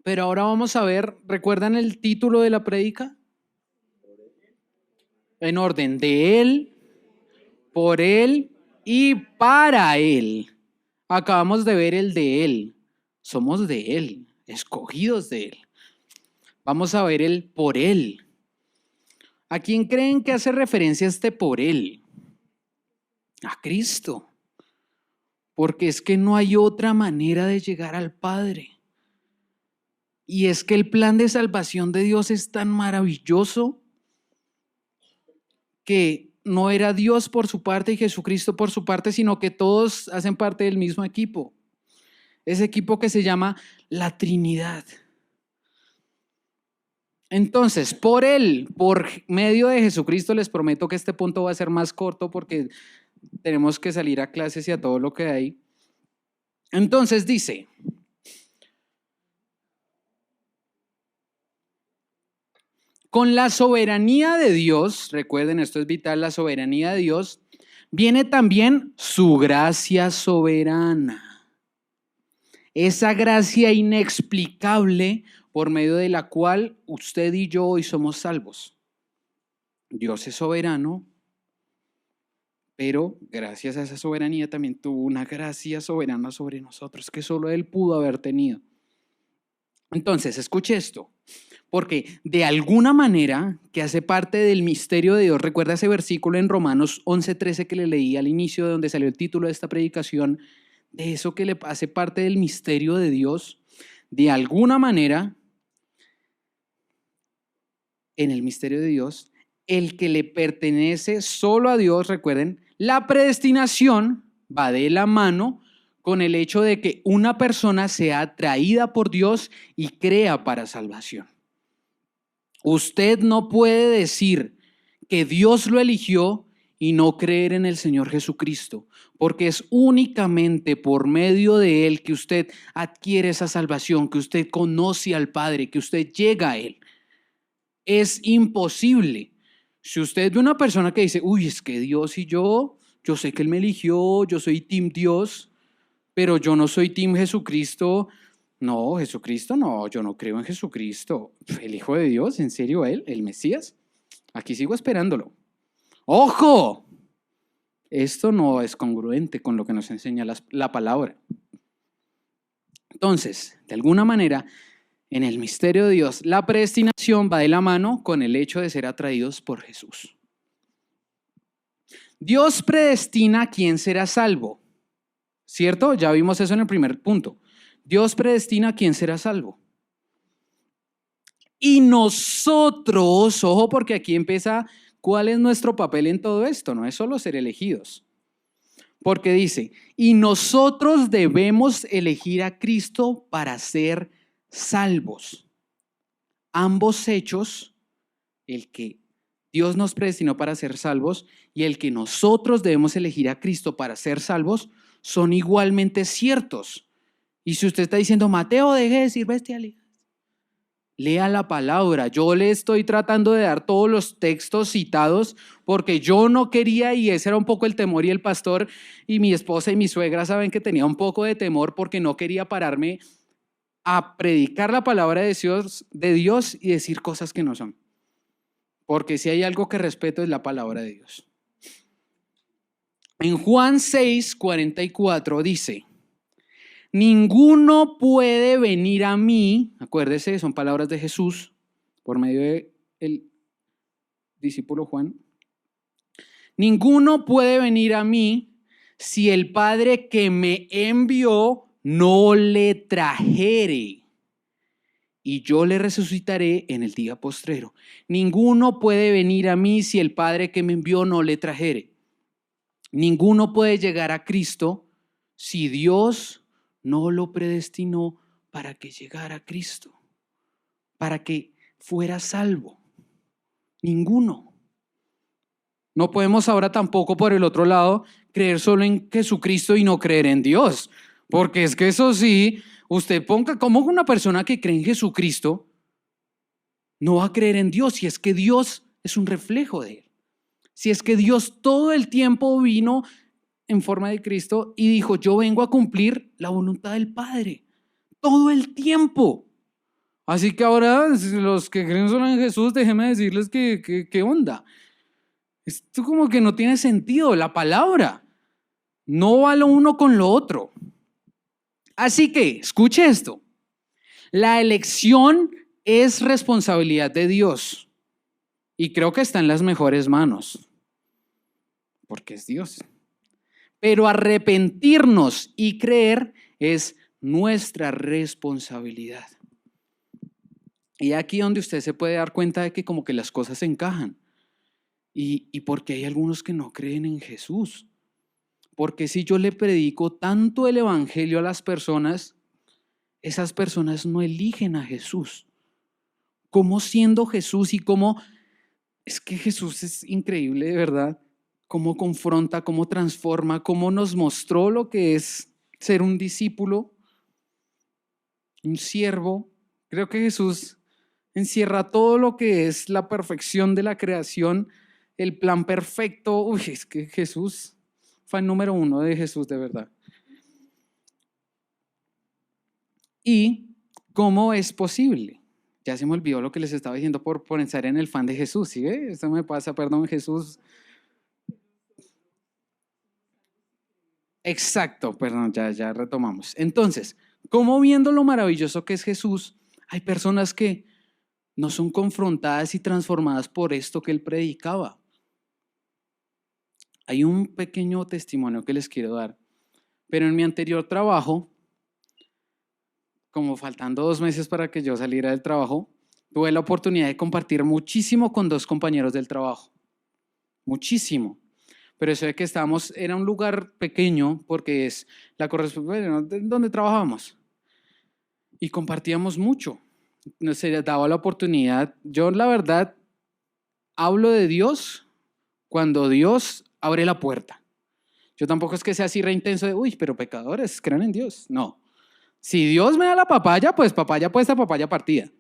Pero ahora vamos a ver, ¿recuerdan el título de la prédica? En orden, de Él, por Él y para Él. Acabamos de ver el de Él. Somos de Él, escogidos de Él. Vamos a ver el por Él. ¿A quién creen que hace referencia este por Él? A Cristo. Porque es que no hay otra manera de llegar al Padre. Y es que el plan de salvación de Dios es tan maravilloso que no era Dios por su parte y Jesucristo por su parte, sino que todos hacen parte del mismo equipo. Ese equipo que se llama la Trinidad. Entonces, por Él, por medio de Jesucristo, les prometo que este punto va a ser más corto porque tenemos que salir a clases y a todo lo que hay. Entonces dice, con la soberanía de Dios, recuerden, esto es vital, la soberanía de Dios, viene también su gracia soberana. Esa gracia inexplicable por medio de la cual usted y yo hoy somos salvos. Dios es soberano, pero gracias a esa soberanía también tuvo una gracia soberana sobre nosotros que solo Él pudo haber tenido. Entonces, escuche esto. Porque de alguna manera que hace parte del misterio de Dios, recuerda ese versículo en Romanos 11:13 que le leí al inicio de donde salió el título de esta predicación, de eso que le hace parte del misterio de Dios, de alguna manera, en el misterio de Dios, el que le pertenece solo a Dios, recuerden, la predestinación va de la mano con el hecho de que una persona sea atraída por Dios y crea para salvación. Usted no puede decir que Dios lo eligió y no creer en el Señor Jesucristo, porque es únicamente por medio de Él que usted adquiere esa salvación, que usted conoce al Padre, que usted llega a Él. Es imposible. Si usted ve una persona que dice, uy, es que Dios y yo sé que Él me eligió, yo soy team Dios, pero yo no soy team Jesucristo. No, Jesucristo no, yo no creo en Jesucristo. ¿El Hijo de Dios? ¿En serio Él? ¿El Mesías? Aquí sigo esperándolo. ¡Ojo! Esto no es congruente con lo que nos enseña la palabra. Entonces, de alguna manera, en el misterio de Dios, la predestinación va de la mano con el hecho de ser atraídos por Jesús. Dios predestina a quién será salvo, ¿cierto? Ya vimos eso en el primer punto. Dios predestina a quién será salvo. Y nosotros, ojo, porque aquí empieza cuál es nuestro papel en todo esto, no es solo ser elegidos. Porque dice, y nosotros debemos elegir a Cristo para ser salvos. Ambos hechos, el que Dios nos predestinó para ser salvos y el que nosotros debemos elegir a Cristo para ser salvos, son igualmente ciertos. Y si usted está diciendo, Mateo, deje de decir bestialidades, lea la palabra. Yo le estoy tratando de dar todos los textos citados porque yo no quería, y ese era un poco el temor, y el pastor y mi esposa y mi suegra saben que tenía un poco de temor porque no quería pararme a predicar la palabra de Dios y decir cosas que no son. Porque si hay algo que respeto es la palabra de Dios. En Juan 6:44 dice, ninguno puede venir a mí, acuérdese, son palabras de Jesús por medio del discípulo Juan. Ninguno puede venir a mí si el Padre que me envió no le trajere, y yo le resucitaré en el día postrero. Ninguno puede venir a mí si el Padre que me envió no le trajere. Ninguno puede llegar a Cristo si Dios no lo predestinó para que llegara a Cristo, para que fuera salvo. Ninguno. No podemos ahora tampoco, por el otro lado, creer solo en Jesucristo y no creer en Dios, porque es que eso sí, usted ponga como una persona que cree en Jesucristo no va a creer en Dios, y es que Dios es un reflejo de Él. Si es que Dios todo el tiempo vino en forma de Cristo y dijo, yo vengo a cumplir la voluntad del Padre. Todo el tiempo. Así que ahora los que creen solo en Jesús, déjenme decirles ¿qué onda? Esto como que no tiene sentido, la palabra. No va lo uno con lo otro. Así que, escuche esto. La elección es responsabilidad de Dios. Y creo que está en las mejores manos. Porque es Dios. Pero arrepentirnos y creer es nuestra responsabilidad. Y aquí donde usted se puede dar cuenta de que como que las cosas se encajan. Y porque hay algunos que no creen en Jesús. Porque si yo le predico tanto el evangelio a las personas, esas personas no eligen a Jesús. ¿Cómo siendo Jesús y cómo? Es que Jesús es increíble, de verdad. Cómo confronta, cómo transforma, cómo nos mostró lo que es ser un discípulo, un siervo. Creo que Jesús encierra todo lo que es la perfección de la creación, el plan perfecto. Uy, es que Jesús fue el número uno de Jesús, de verdad. ¿Y cómo es posible? Ya se me olvidó lo que les estaba diciendo por pensar en el fan de Jesús, ¿sí ve? Esto me pasa, perdón, Jesús. Exacto, perdón, ya retomamos. Entonces, ¿cómo viendo lo maravilloso que es Jesús, hay personas que no son confrontadas y transformadas por esto que él predicaba? Hay un pequeño testimonio que les quiero dar, pero en mi anterior trabajo, como faltando 2 meses para que yo saliera del trabajo, tuve la oportunidad de compartir muchísimo con 2 compañeros del trabajo, muchísimo. Pero eso de que estábamos, era un lugar pequeño porque es la correspondencia donde trabajábamos y compartíamos mucho. Nos se daba la oportunidad. Yo la verdad hablo de Dios cuando Dios abre la puerta. Yo tampoco es que sea así re intenso de, uy, pero pecadores, crean en Dios. No. Si Dios me da la papaya, pues papaya puesta, papaya partida.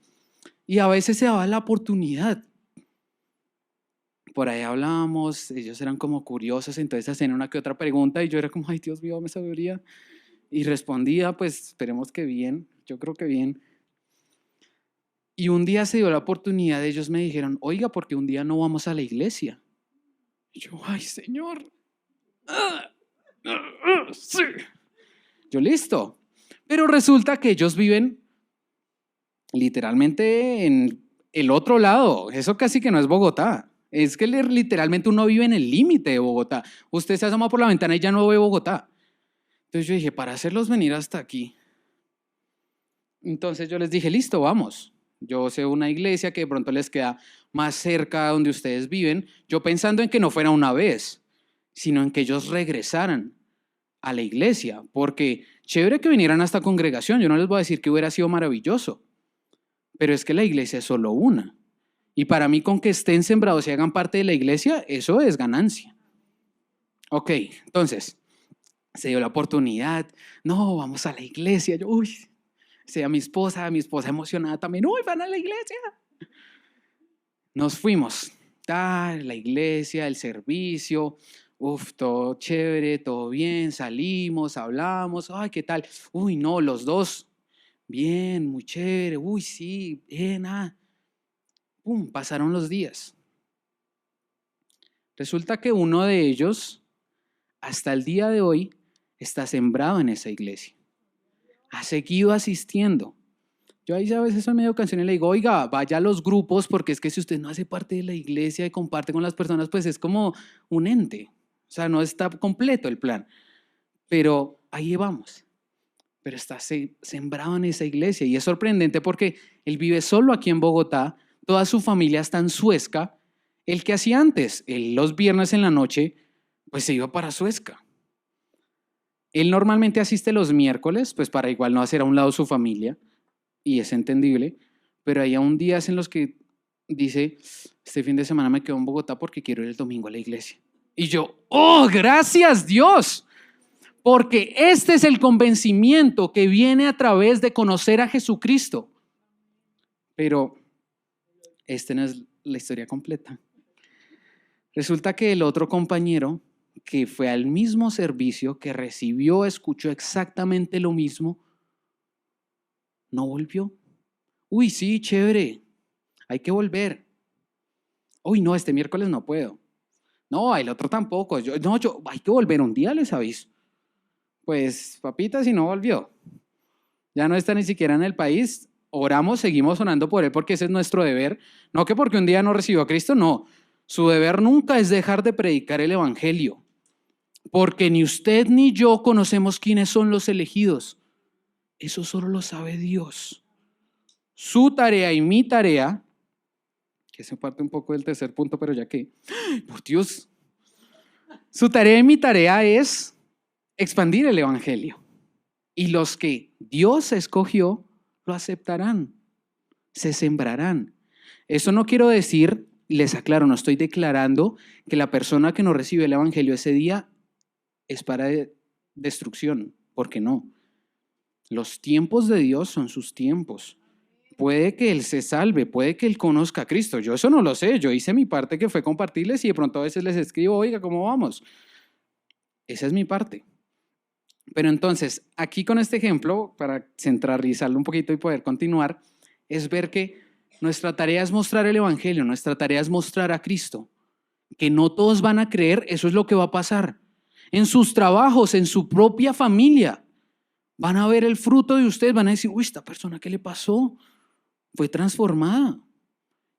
Y a veces se daba la oportunidad. Por ahí hablábamos, ellos eran como curiosos, entonces hacían una que otra pregunta y yo era como, ay Dios mío, me sabiduría. Y respondía, pues esperemos que bien, yo creo que bien. Y un día se dio la oportunidad, ellos me dijeron, oiga, porque un día no vamos a la iglesia. Y yo, ay Señor, sí. Yo listo. Pero resulta que ellos viven literalmente en el otro lado, eso casi que no es Bogotá. Es que literalmente uno vive en el límite de Bogotá. Usted se asoma por la ventana y ya no ve Bogotá. Entonces yo dije, para hacerlos venir hasta aquí. Entonces yo les dije, listo, vamos. Yo sé una iglesia que de pronto les queda más cerca de donde ustedes viven. Yo pensando en que no fuera una vez, sino en que ellos regresaran a la iglesia. Porque chévere que vinieran a esta congregación. Yo no les voy a decir que hubiera sido maravilloso. Pero es que la iglesia es solo una. Y para mí con que estén sembrados y hagan parte de la iglesia, eso es ganancia. Ok, entonces, se dio la oportunidad. No, vamos a la iglesia. Yo, uy, sea mi esposa emocionada también. Uy, van a la iglesia. Nos fuimos. La iglesia, el servicio. Uf, todo chévere, todo bien. Salimos, hablamos. Ay, ¿qué tal? Uy, no, los dos. Bien, muy chévere. Uy, sí, bien, Pum, pasaron los días. Resulta que uno de ellos, hasta el día de hoy, está sembrado en esa iglesia. Ha seguido asistiendo. Yo ahí a veces soy medio canción y le digo, oiga, vaya a los grupos, porque es que si usted no hace parte de la iglesia y comparte con las personas, pues es como un ente. O sea, no está completo el plan. Pero ahí vamos. Pero está sembrado en esa iglesia. Y es sorprendente porque él vive solo aquí en Bogotá, toda su familia está en Suezca. El que hacía antes, él los viernes en la noche, pues se iba para Suezca. Él normalmente asiste los miércoles, pues para igual no hacer a un lado su familia, y es entendible, pero hay aún días en los que dice, este fin de semana me quedo en Bogotá porque quiero ir el domingo a la iglesia. Y yo, ¡oh, gracias Dios! Porque este es el convencimiento que viene a través de conocer a Jesucristo. Pero esta no es la historia completa. Resulta que el otro compañero que fue al mismo servicio, que recibió, escuchó exactamente lo mismo, no volvió. Uy, sí, chévere, hay que volver. Uy, no, este miércoles no puedo. No, el otro tampoco. Hay que volver un día, les aviso. Pues, papita, si no volvió, ya no está ni siquiera en el país, oramos, seguimos orando por él porque ese es nuestro deber. No que porque un día no recibió a Cristo, no. Su deber nunca es dejar de predicar el evangelio, porque ni usted ni yo conocemos quiénes son los elegidos. Eso solo lo sabe Dios. Su tarea y mi tarea, que se parte un poco del tercer punto, pero ya que, por Dios, su tarea y mi tarea es expandir el evangelio. Y los que Dios escogió lo aceptarán, se sembrarán. Eso no quiero decir, les aclaro, no estoy declarando que la persona que no recibe el evangelio ese día es para destrucción, porque no. Los tiempos de Dios son sus tiempos. Puede que Él se salve, puede que Él conozca a Cristo. Yo eso no lo sé, yo hice mi parte que fue compartirles y de pronto a veces les escribo, oiga, ¿cómo vamos? Esa es mi parte. Pero entonces, aquí con este ejemplo, para centralizarlo un poquito y poder continuar, es ver que nuestra tarea es mostrar el evangelio, nuestra tarea es mostrar a Cristo. Que no todos van a creer, eso es lo que va a pasar. En sus trabajos, en su propia familia, van a ver el fruto de ustedes, van a decir, uy, esta persona, ¿qué le pasó? Fue transformada.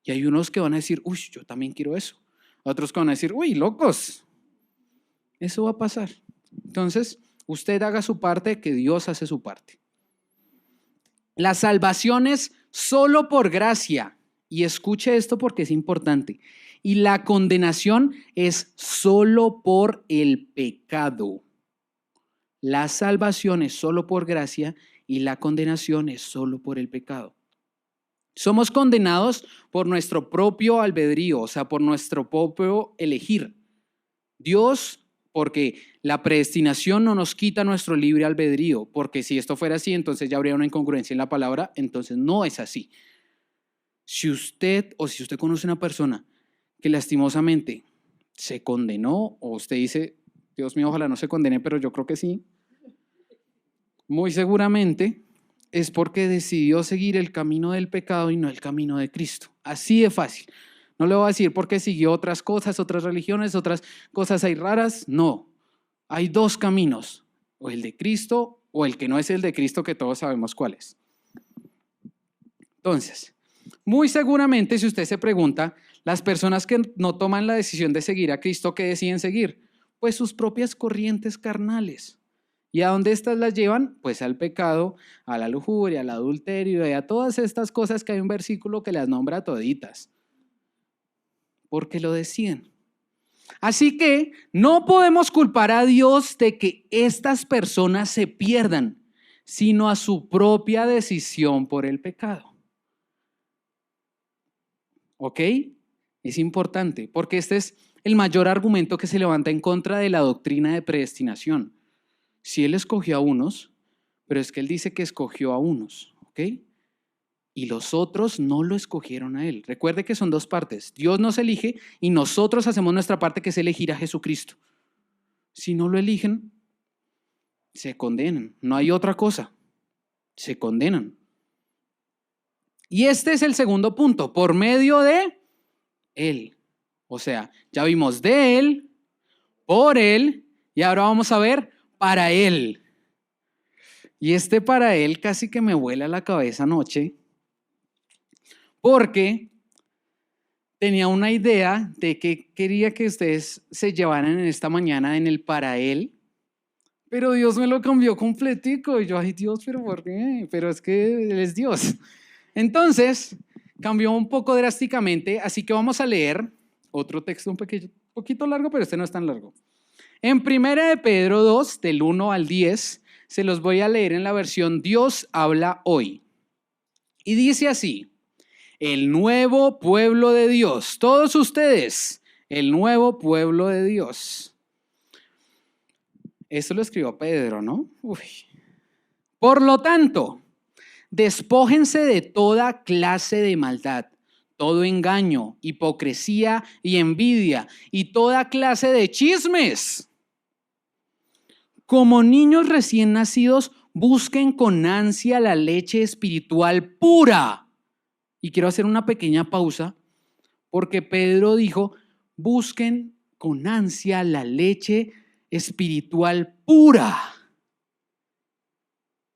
Y hay unos que van a decir, uy, yo también quiero eso. Otros que van a decir, uy, locos. Eso va a pasar. Entonces, usted haga su parte, que Dios hace su parte. La salvación es solo por gracia. Y escuche esto porque es importante. Y la condenación es solo por el pecado. La salvación es solo por gracia y la condenación es solo por el pecado. Somos condenados por nuestro propio albedrío, o sea, por nuestro propio elegir. Dios, porque la predestinación no nos quita nuestro libre albedrío, porque si esto fuera así, entonces ya habría una incongruencia en la palabra, entonces no es así. Si usted conoce una persona que lastimosamente se condenó, o usted dice, Dios mío, ojalá no se condene, pero yo creo que sí, muy seguramente es porque decidió seguir el camino del pecado y no el camino de Cristo. Así de fácil. No le voy a decir porque siguió otras cosas, otras religiones, otras cosas ahí raras. No. Hay dos caminos, o el de Cristo o el que no es el de Cristo, que todos sabemos cuál es. Entonces, muy seguramente si usted se pregunta, las personas que no toman la decisión de seguir a Cristo, ¿qué deciden seguir? Pues sus propias corrientes carnales. ¿Y a dónde estas las llevan? Pues al pecado, a la lujuria, al adulterio y a todas estas cosas que hay un versículo que las nombra toditas. Porque lo deciden. Así que no podemos culpar a Dios de que estas personas se pierdan, sino a su propia decisión por el pecado. ¿Ok? Es importante, porque este es el mayor argumento que se levanta en contra de la doctrina de predestinación. Si Él escogió a unos, pero es que Él dice que escogió a unos, ¿ok? Y los otros no lo escogieron a Él. Recuerde que son dos partes. Dios nos elige y nosotros hacemos nuestra parte, que es elegir a Jesucristo. Si no lo eligen, se condenan. No hay otra cosa. Se condenan. Y este es el segundo punto, por medio de Él. O sea, ya vimos de Él, por Él, y ahora vamos a ver para Él. Y este para Él casi que me vuela la cabeza anoche, porque tenía una idea de que quería que ustedes se llevaran en esta mañana en el para Él, pero Dios me lo cambió completico. Y yo, ay Dios, ¿pero por qué? Pero es que Él es Dios. Entonces, cambió un poco drásticamente, así que vamos a leer otro texto un poquito largo, pero este no es tan largo. En 1 de Pedro 2, del 1 al 10, se los voy a leer en la versión Dios habla hoy. Y dice así: el nuevo pueblo de Dios, todos ustedes, el nuevo pueblo de Dios. Esto lo escribió Pedro, ¿no? Uy. Por lo tanto, despójense de toda clase de maldad, todo engaño, hipocresía y envidia y toda clase de chismes. Como niños recién nacidos, busquen con ansia la leche espiritual pura. Y quiero hacer una pequeña pausa porque Pedro dijo, busquen con ansia la leche espiritual pura.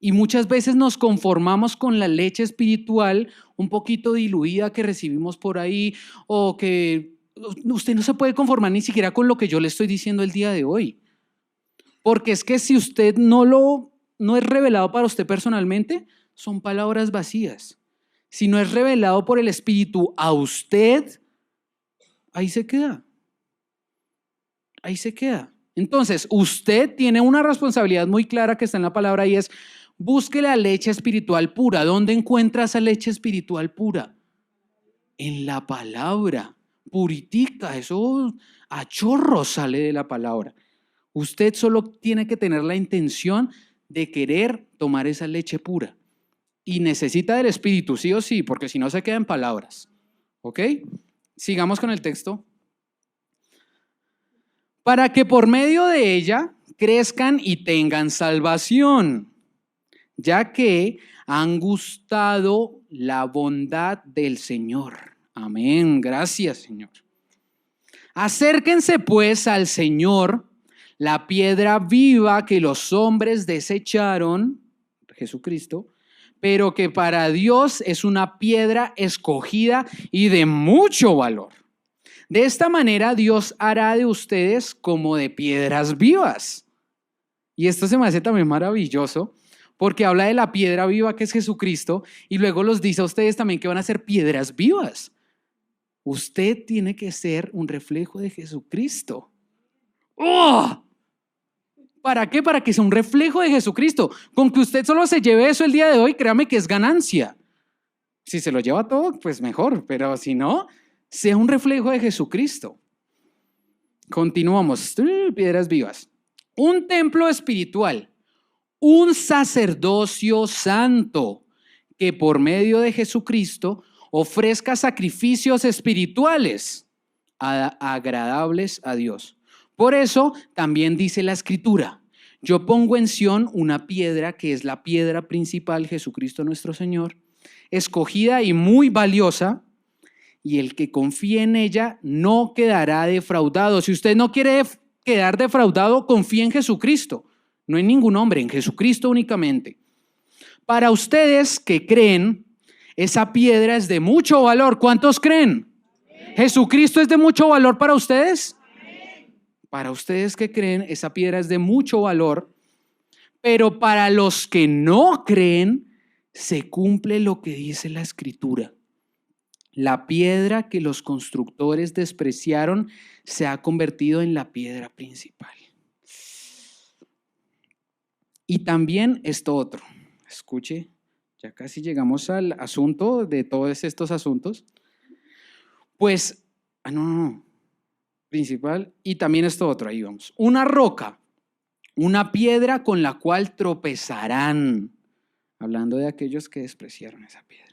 Y muchas veces nos conformamos con la leche espiritual un poquito diluida que recibimos por ahí, o que usted no se puede conformar ni siquiera con lo que yo le estoy diciendo el día de hoy. Porque es que si usted no es revelado para usted personalmente, son palabras vacías. Si no es revelado por el Espíritu a usted, ahí se queda. Ahí se queda. Entonces, usted tiene una responsabilidad muy clara que está en la palabra y es: busque la leche espiritual pura. ¿Dónde encuentra esa leche espiritual pura? En la palabra. Puritica, eso a chorro sale de la palabra. Usted solo tiene que tener la intención de querer tomar esa leche pura. Y necesita del Espíritu, sí o sí, porque si no se queda en palabras. ¿Ok? Sigamos con el texto. Para que por medio de ella crezcan y tengan salvación, ya que han gustado la bondad del Señor. Amén. Gracias, Señor. Acérquense pues al Señor, la piedra viva que los hombres desecharon, Jesucristo, pero que para Dios es una piedra escogida y de mucho valor. De esta manera Dios hará de ustedes como de piedras vivas. Y esto se me hace también maravilloso, porque habla de la piedra viva que es Jesucristo y luego los dice a ustedes también que van a ser piedras vivas. Usted tiene que ser un reflejo de Jesucristo. ¡Oh! ¿Para qué? Para que sea un reflejo de Jesucristo. Con que usted solo se lleve eso el día de hoy, créame que es ganancia. Si se lo lleva todo, pues mejor, pero si no, sea un reflejo de Jesucristo. Continuamos. Piedras vivas. Un templo espiritual, un sacerdocio santo que por medio de Jesucristo ofrezca sacrificios espirituales agradables a Dios. Por eso también dice la Escritura: yo pongo en Sión una piedra que es la piedra principal, Jesucristo nuestro Señor, escogida y muy valiosa, y el que confíe en ella no quedará defraudado. Si usted no quiere quedar defraudado, confíe en Jesucristo. No en ningún hombre, en Jesucristo únicamente. Para ustedes que creen, esa piedra es de mucho valor. ¿Cuántos creen? Amén. ¿Jesucristo es de mucho valor para ustedes? Amén. Para ustedes que creen, esa piedra es de mucho valor. Pero para los que no creen, se cumple lo que dice la Escritura. La piedra que los constructores despreciaron se ha convertido en la piedra principal. Y también esto otro. Escuche, ya casi llegamos al asunto de todos estos asuntos. Pues, principal. Y también esto otro, ahí vamos. Una roca, una piedra con la cual tropezarán. Hablando de aquellos que despreciaron esa piedra.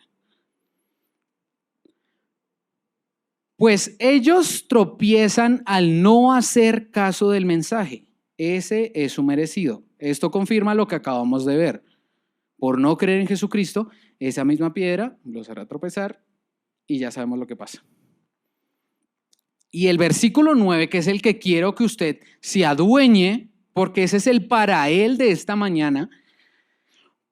Pues ellos tropiezan al no hacer caso del mensaje. Ese es su merecido. Esto confirma lo que acabamos de ver. Por no creer en Jesucristo, esa misma piedra los hará tropezar y ya sabemos lo que pasa. Y el versículo 9, que es el que quiero que usted se adueñe, porque ese es el para él de esta mañana.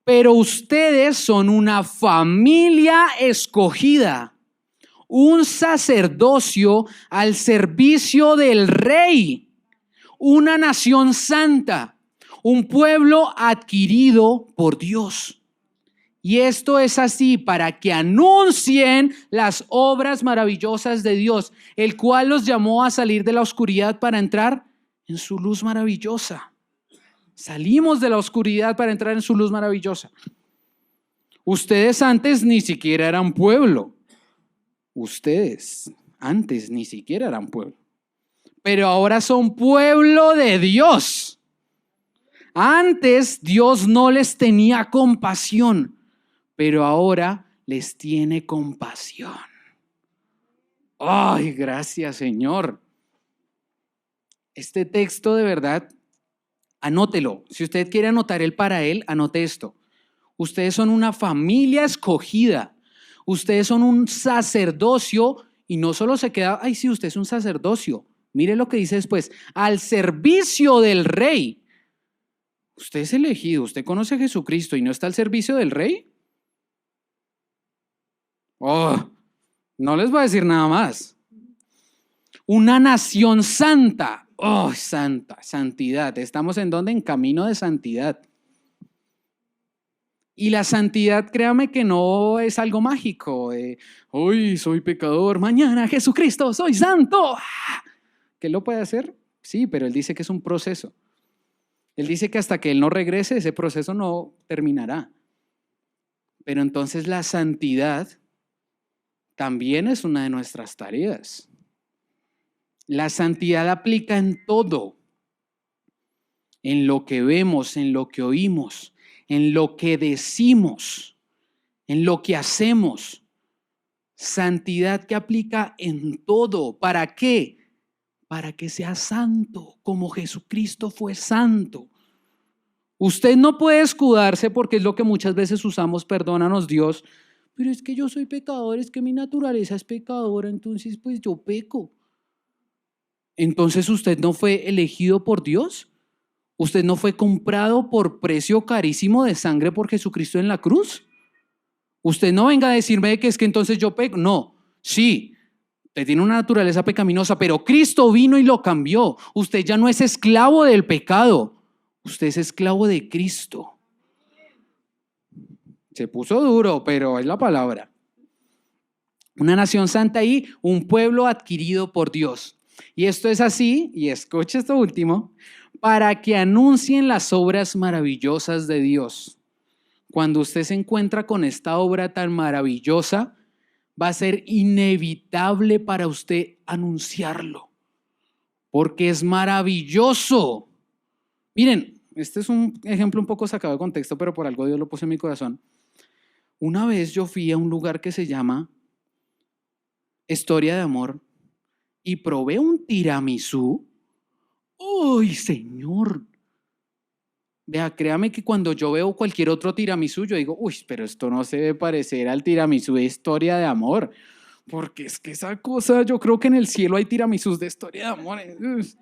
Pero ustedes son una familia escogida, un sacerdocio al servicio del Rey, una nación santa, un pueblo adquirido por Dios. Y esto es así para que anuncien las obras maravillosas de Dios, el cual los llamó a salir de la oscuridad para entrar en su luz maravillosa. Salimos de la oscuridad para entrar en su luz maravillosa. Ustedes antes ni siquiera eran pueblo. Ustedes antes ni siquiera eran pueblo. Pero ahora son pueblo de Dios. Antes Dios no les tenía compasión, pero ahora les tiene compasión. Ay, gracias, Señor. Este texto de verdad, anótelo. Si usted quiere anotar el para él, anote esto. Ustedes son una familia escogida. Ustedes son un sacerdocio y no solo se queda, ay, sí, usted es un sacerdocio. Mire lo que dice después, al servicio del rey. Usted es elegido, usted conoce a Jesucristo y no está al servicio del rey. Oh, no les voy a decir nada más. Una nación santa. Oh, santa, santidad. ¿Estamos en dónde? En camino de santidad. Y la santidad, créame que no es algo mágico. Hoy soy pecador, mañana Jesucristo, soy santo. ¿Qué lo puede hacer? Sí, pero él dice que es un proceso. Él dice que hasta que él no regrese, ese proceso no terminará. Pero entonces la santidad también es una de nuestras tareas. La santidad aplica en todo, en lo que vemos, en lo que oímos, en lo que decimos, en lo que hacemos. Santidad que aplica en todo. ¿Para qué? Para que sea santo, como Jesucristo fue santo. Usted no puede escudarse porque es lo que muchas veces usamos, perdónanos Dios, pero es que yo soy pecador, es que mi naturaleza es pecadora, entonces pues yo peco. Entonces usted no fue elegido por Dios. ¿Usted no fue comprado por precio carísimo de sangre por Jesucristo en la cruz? Usted no venga a decirme que es que entonces yo peco. No, sí, usted tiene una naturaleza pecaminosa, pero Cristo vino y lo cambió. Usted ya no es esclavo del pecado, usted es esclavo de Cristo. Se puso duro, pero es la palabra. Una nación santa y un pueblo adquirido por Dios. Y esto es así, y escuche esto último, para que anuncien las obras maravillosas de Dios. Cuando usted se encuentra con esta obra tan maravillosa, va a ser inevitable para usted anunciarlo, porque es maravilloso. Miren, este es un ejemplo un poco sacado de contexto, pero por algo Dios lo puso en mi corazón. Una vez yo fui a un lugar que se llama Historia de Amor y probé un tiramisú. ¡Uy, Señor! Vea, créame que cuando yo veo cualquier otro tiramisú, yo digo, uy, pero esto no se debe parecer al tiramisú de Historia de Amor. Porque es que esa cosa, yo creo que en el cielo hay tiramisús de Historia de Amor.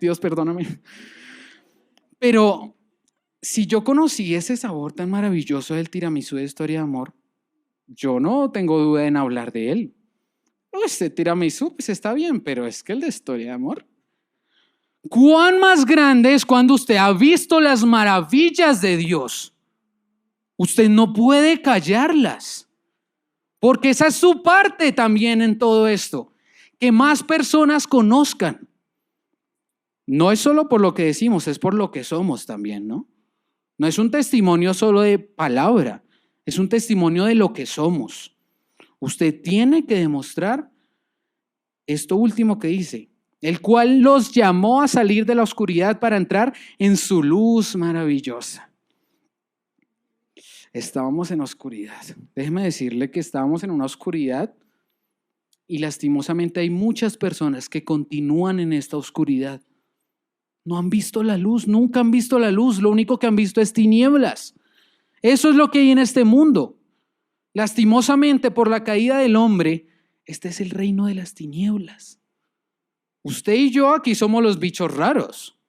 Dios, perdóname. Pero si yo conocí ese sabor tan maravilloso del tiramisú de Historia de Amor, yo no tengo duda en hablar de él. Este tiramisú, pues está bien, pero es que el de Historia de Amor. ¿Cuán más grande es cuando usted ha visto las maravillas de Dios? Usted no puede callarlas, porque esa es su parte también en todo esto. Que más personas conozcan. No es solo por lo que decimos, es por lo que somos también, ¿no? No es un testimonio solo de palabra, es un testimonio de lo que somos. Usted tiene que demostrar esto último que dice, el cual los llamó a salir de la oscuridad para entrar en su luz maravillosa. Estábamos en oscuridad. Déjeme decirle que estábamos en una oscuridad y lastimosamente hay muchas personas que continúan en esta oscuridad. No han visto la luz, nunca han visto la luz, lo único que han visto es tinieblas. Eso es lo que hay en este mundo. Lastimosamente, por la caída del hombre, este es el reino de las tinieblas. Usted y yo aquí somos los bichos raros.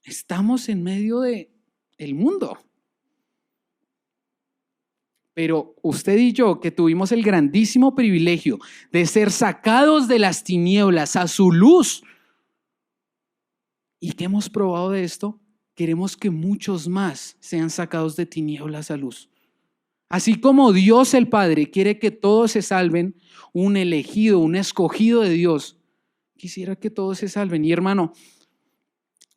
Estamos en medio del mundo. Pero usted y yo, que tuvimos el grandísimo privilegio de ser sacados de las tinieblas a su luz, y que hemos probado de esto, queremos que muchos más sean sacados de tinieblas a luz. Así como Dios el Padre quiere que todos se salven, un elegido, un escogido de Dios, quisiera que todos se salven. Y hermano,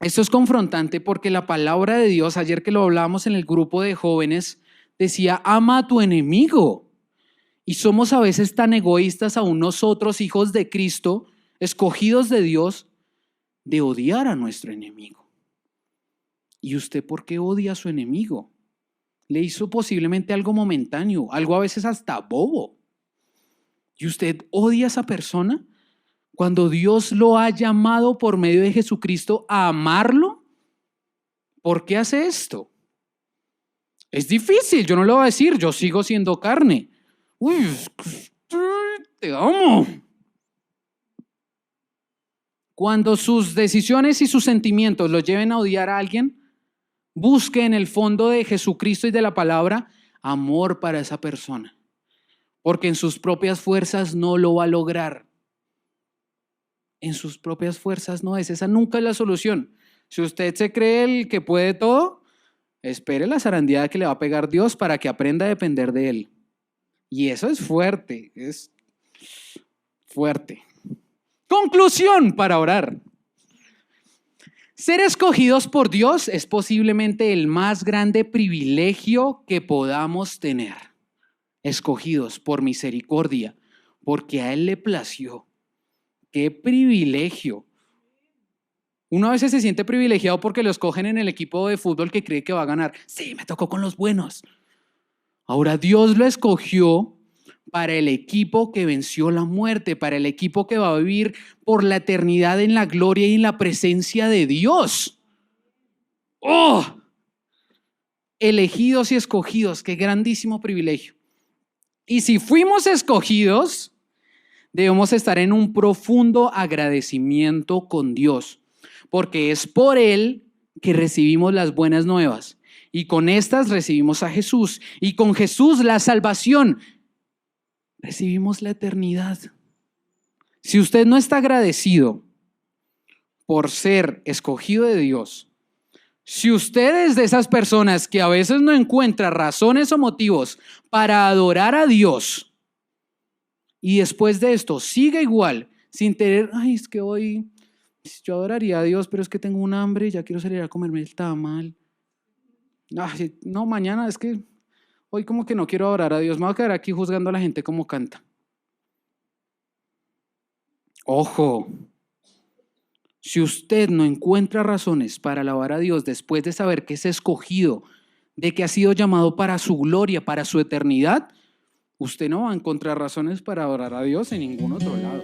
esto es confrontante porque la palabra de Dios, ayer que lo hablábamos en el grupo de jóvenes, decía, ama a tu enemigo. Y somos a veces tan egoístas aún nosotros, hijos de Cristo, escogidos de Dios, de odiar a nuestro enemigo. ¿Y usted por qué odia a su enemigo? Le hizo posiblemente algo momentáneo, algo a veces hasta bobo. ¿Y usted odia a esa persona? cuando Dios lo ha llamado por medio de Jesucristo a amarlo, ¿por qué hace esto? Es difícil, yo no lo voy a decir, yo sigo siendo carne. Uy, te amo. Cuando sus decisiones y sus sentimientos lo lleven a odiar a alguien, busque en el fondo de Jesucristo y de la palabra amor para esa persona, porque en sus propias fuerzas no lo va a lograr. En sus propias fuerzas no es, esa nunca es la solución. Si usted se cree el que puede todo, espere la zarandeada que le va a pegar Dios para que aprenda a depender de Él. Y eso es fuerte, es fuerte. Conclusión para orar. Ser escogidos por Dios es posiblemente el más grande privilegio que podamos tener. Escogidos por misericordia, porque a Él le plació. ¡Qué privilegio! Uno a veces se siente privilegiado porque lo escogen en el equipo de fútbol que cree que va a ganar. Sí, me tocó con los buenos. Ahora Dios lo escogió para el equipo que venció la muerte, para el equipo que va a vivir por la eternidad en la gloria y en la presencia de Dios. ¡Oh! Elegidos y escogidos, qué grandísimo privilegio. Y si fuimos escogidos, debemos estar en un profundo agradecimiento con Dios, porque es por Él que recibimos las buenas nuevas. Y con estas recibimos a Jesús. Y con Jesús la salvación. Recibimos la eternidad. Si usted no está agradecido por ser escogido de Dios, si usted es de esas personas que a veces no encuentra razones o motivos para adorar a Dios, y después de esto sigue igual, sin tener, ay, es que hoy yo adoraría a Dios, pero es que tengo un hambre y ya quiero salir a comerme el tamal. Ay, no, mañana es que hoy como que no quiero adorar a Dios, me voy a quedar aquí juzgando a la gente como canta. Ojo, si usted no encuentra razones para alabar a Dios después de saber que es escogido, de que ha sido llamado para su gloria, para su eternidad, usted no va a encontrar razones para adorar a Dios en ningún otro lado.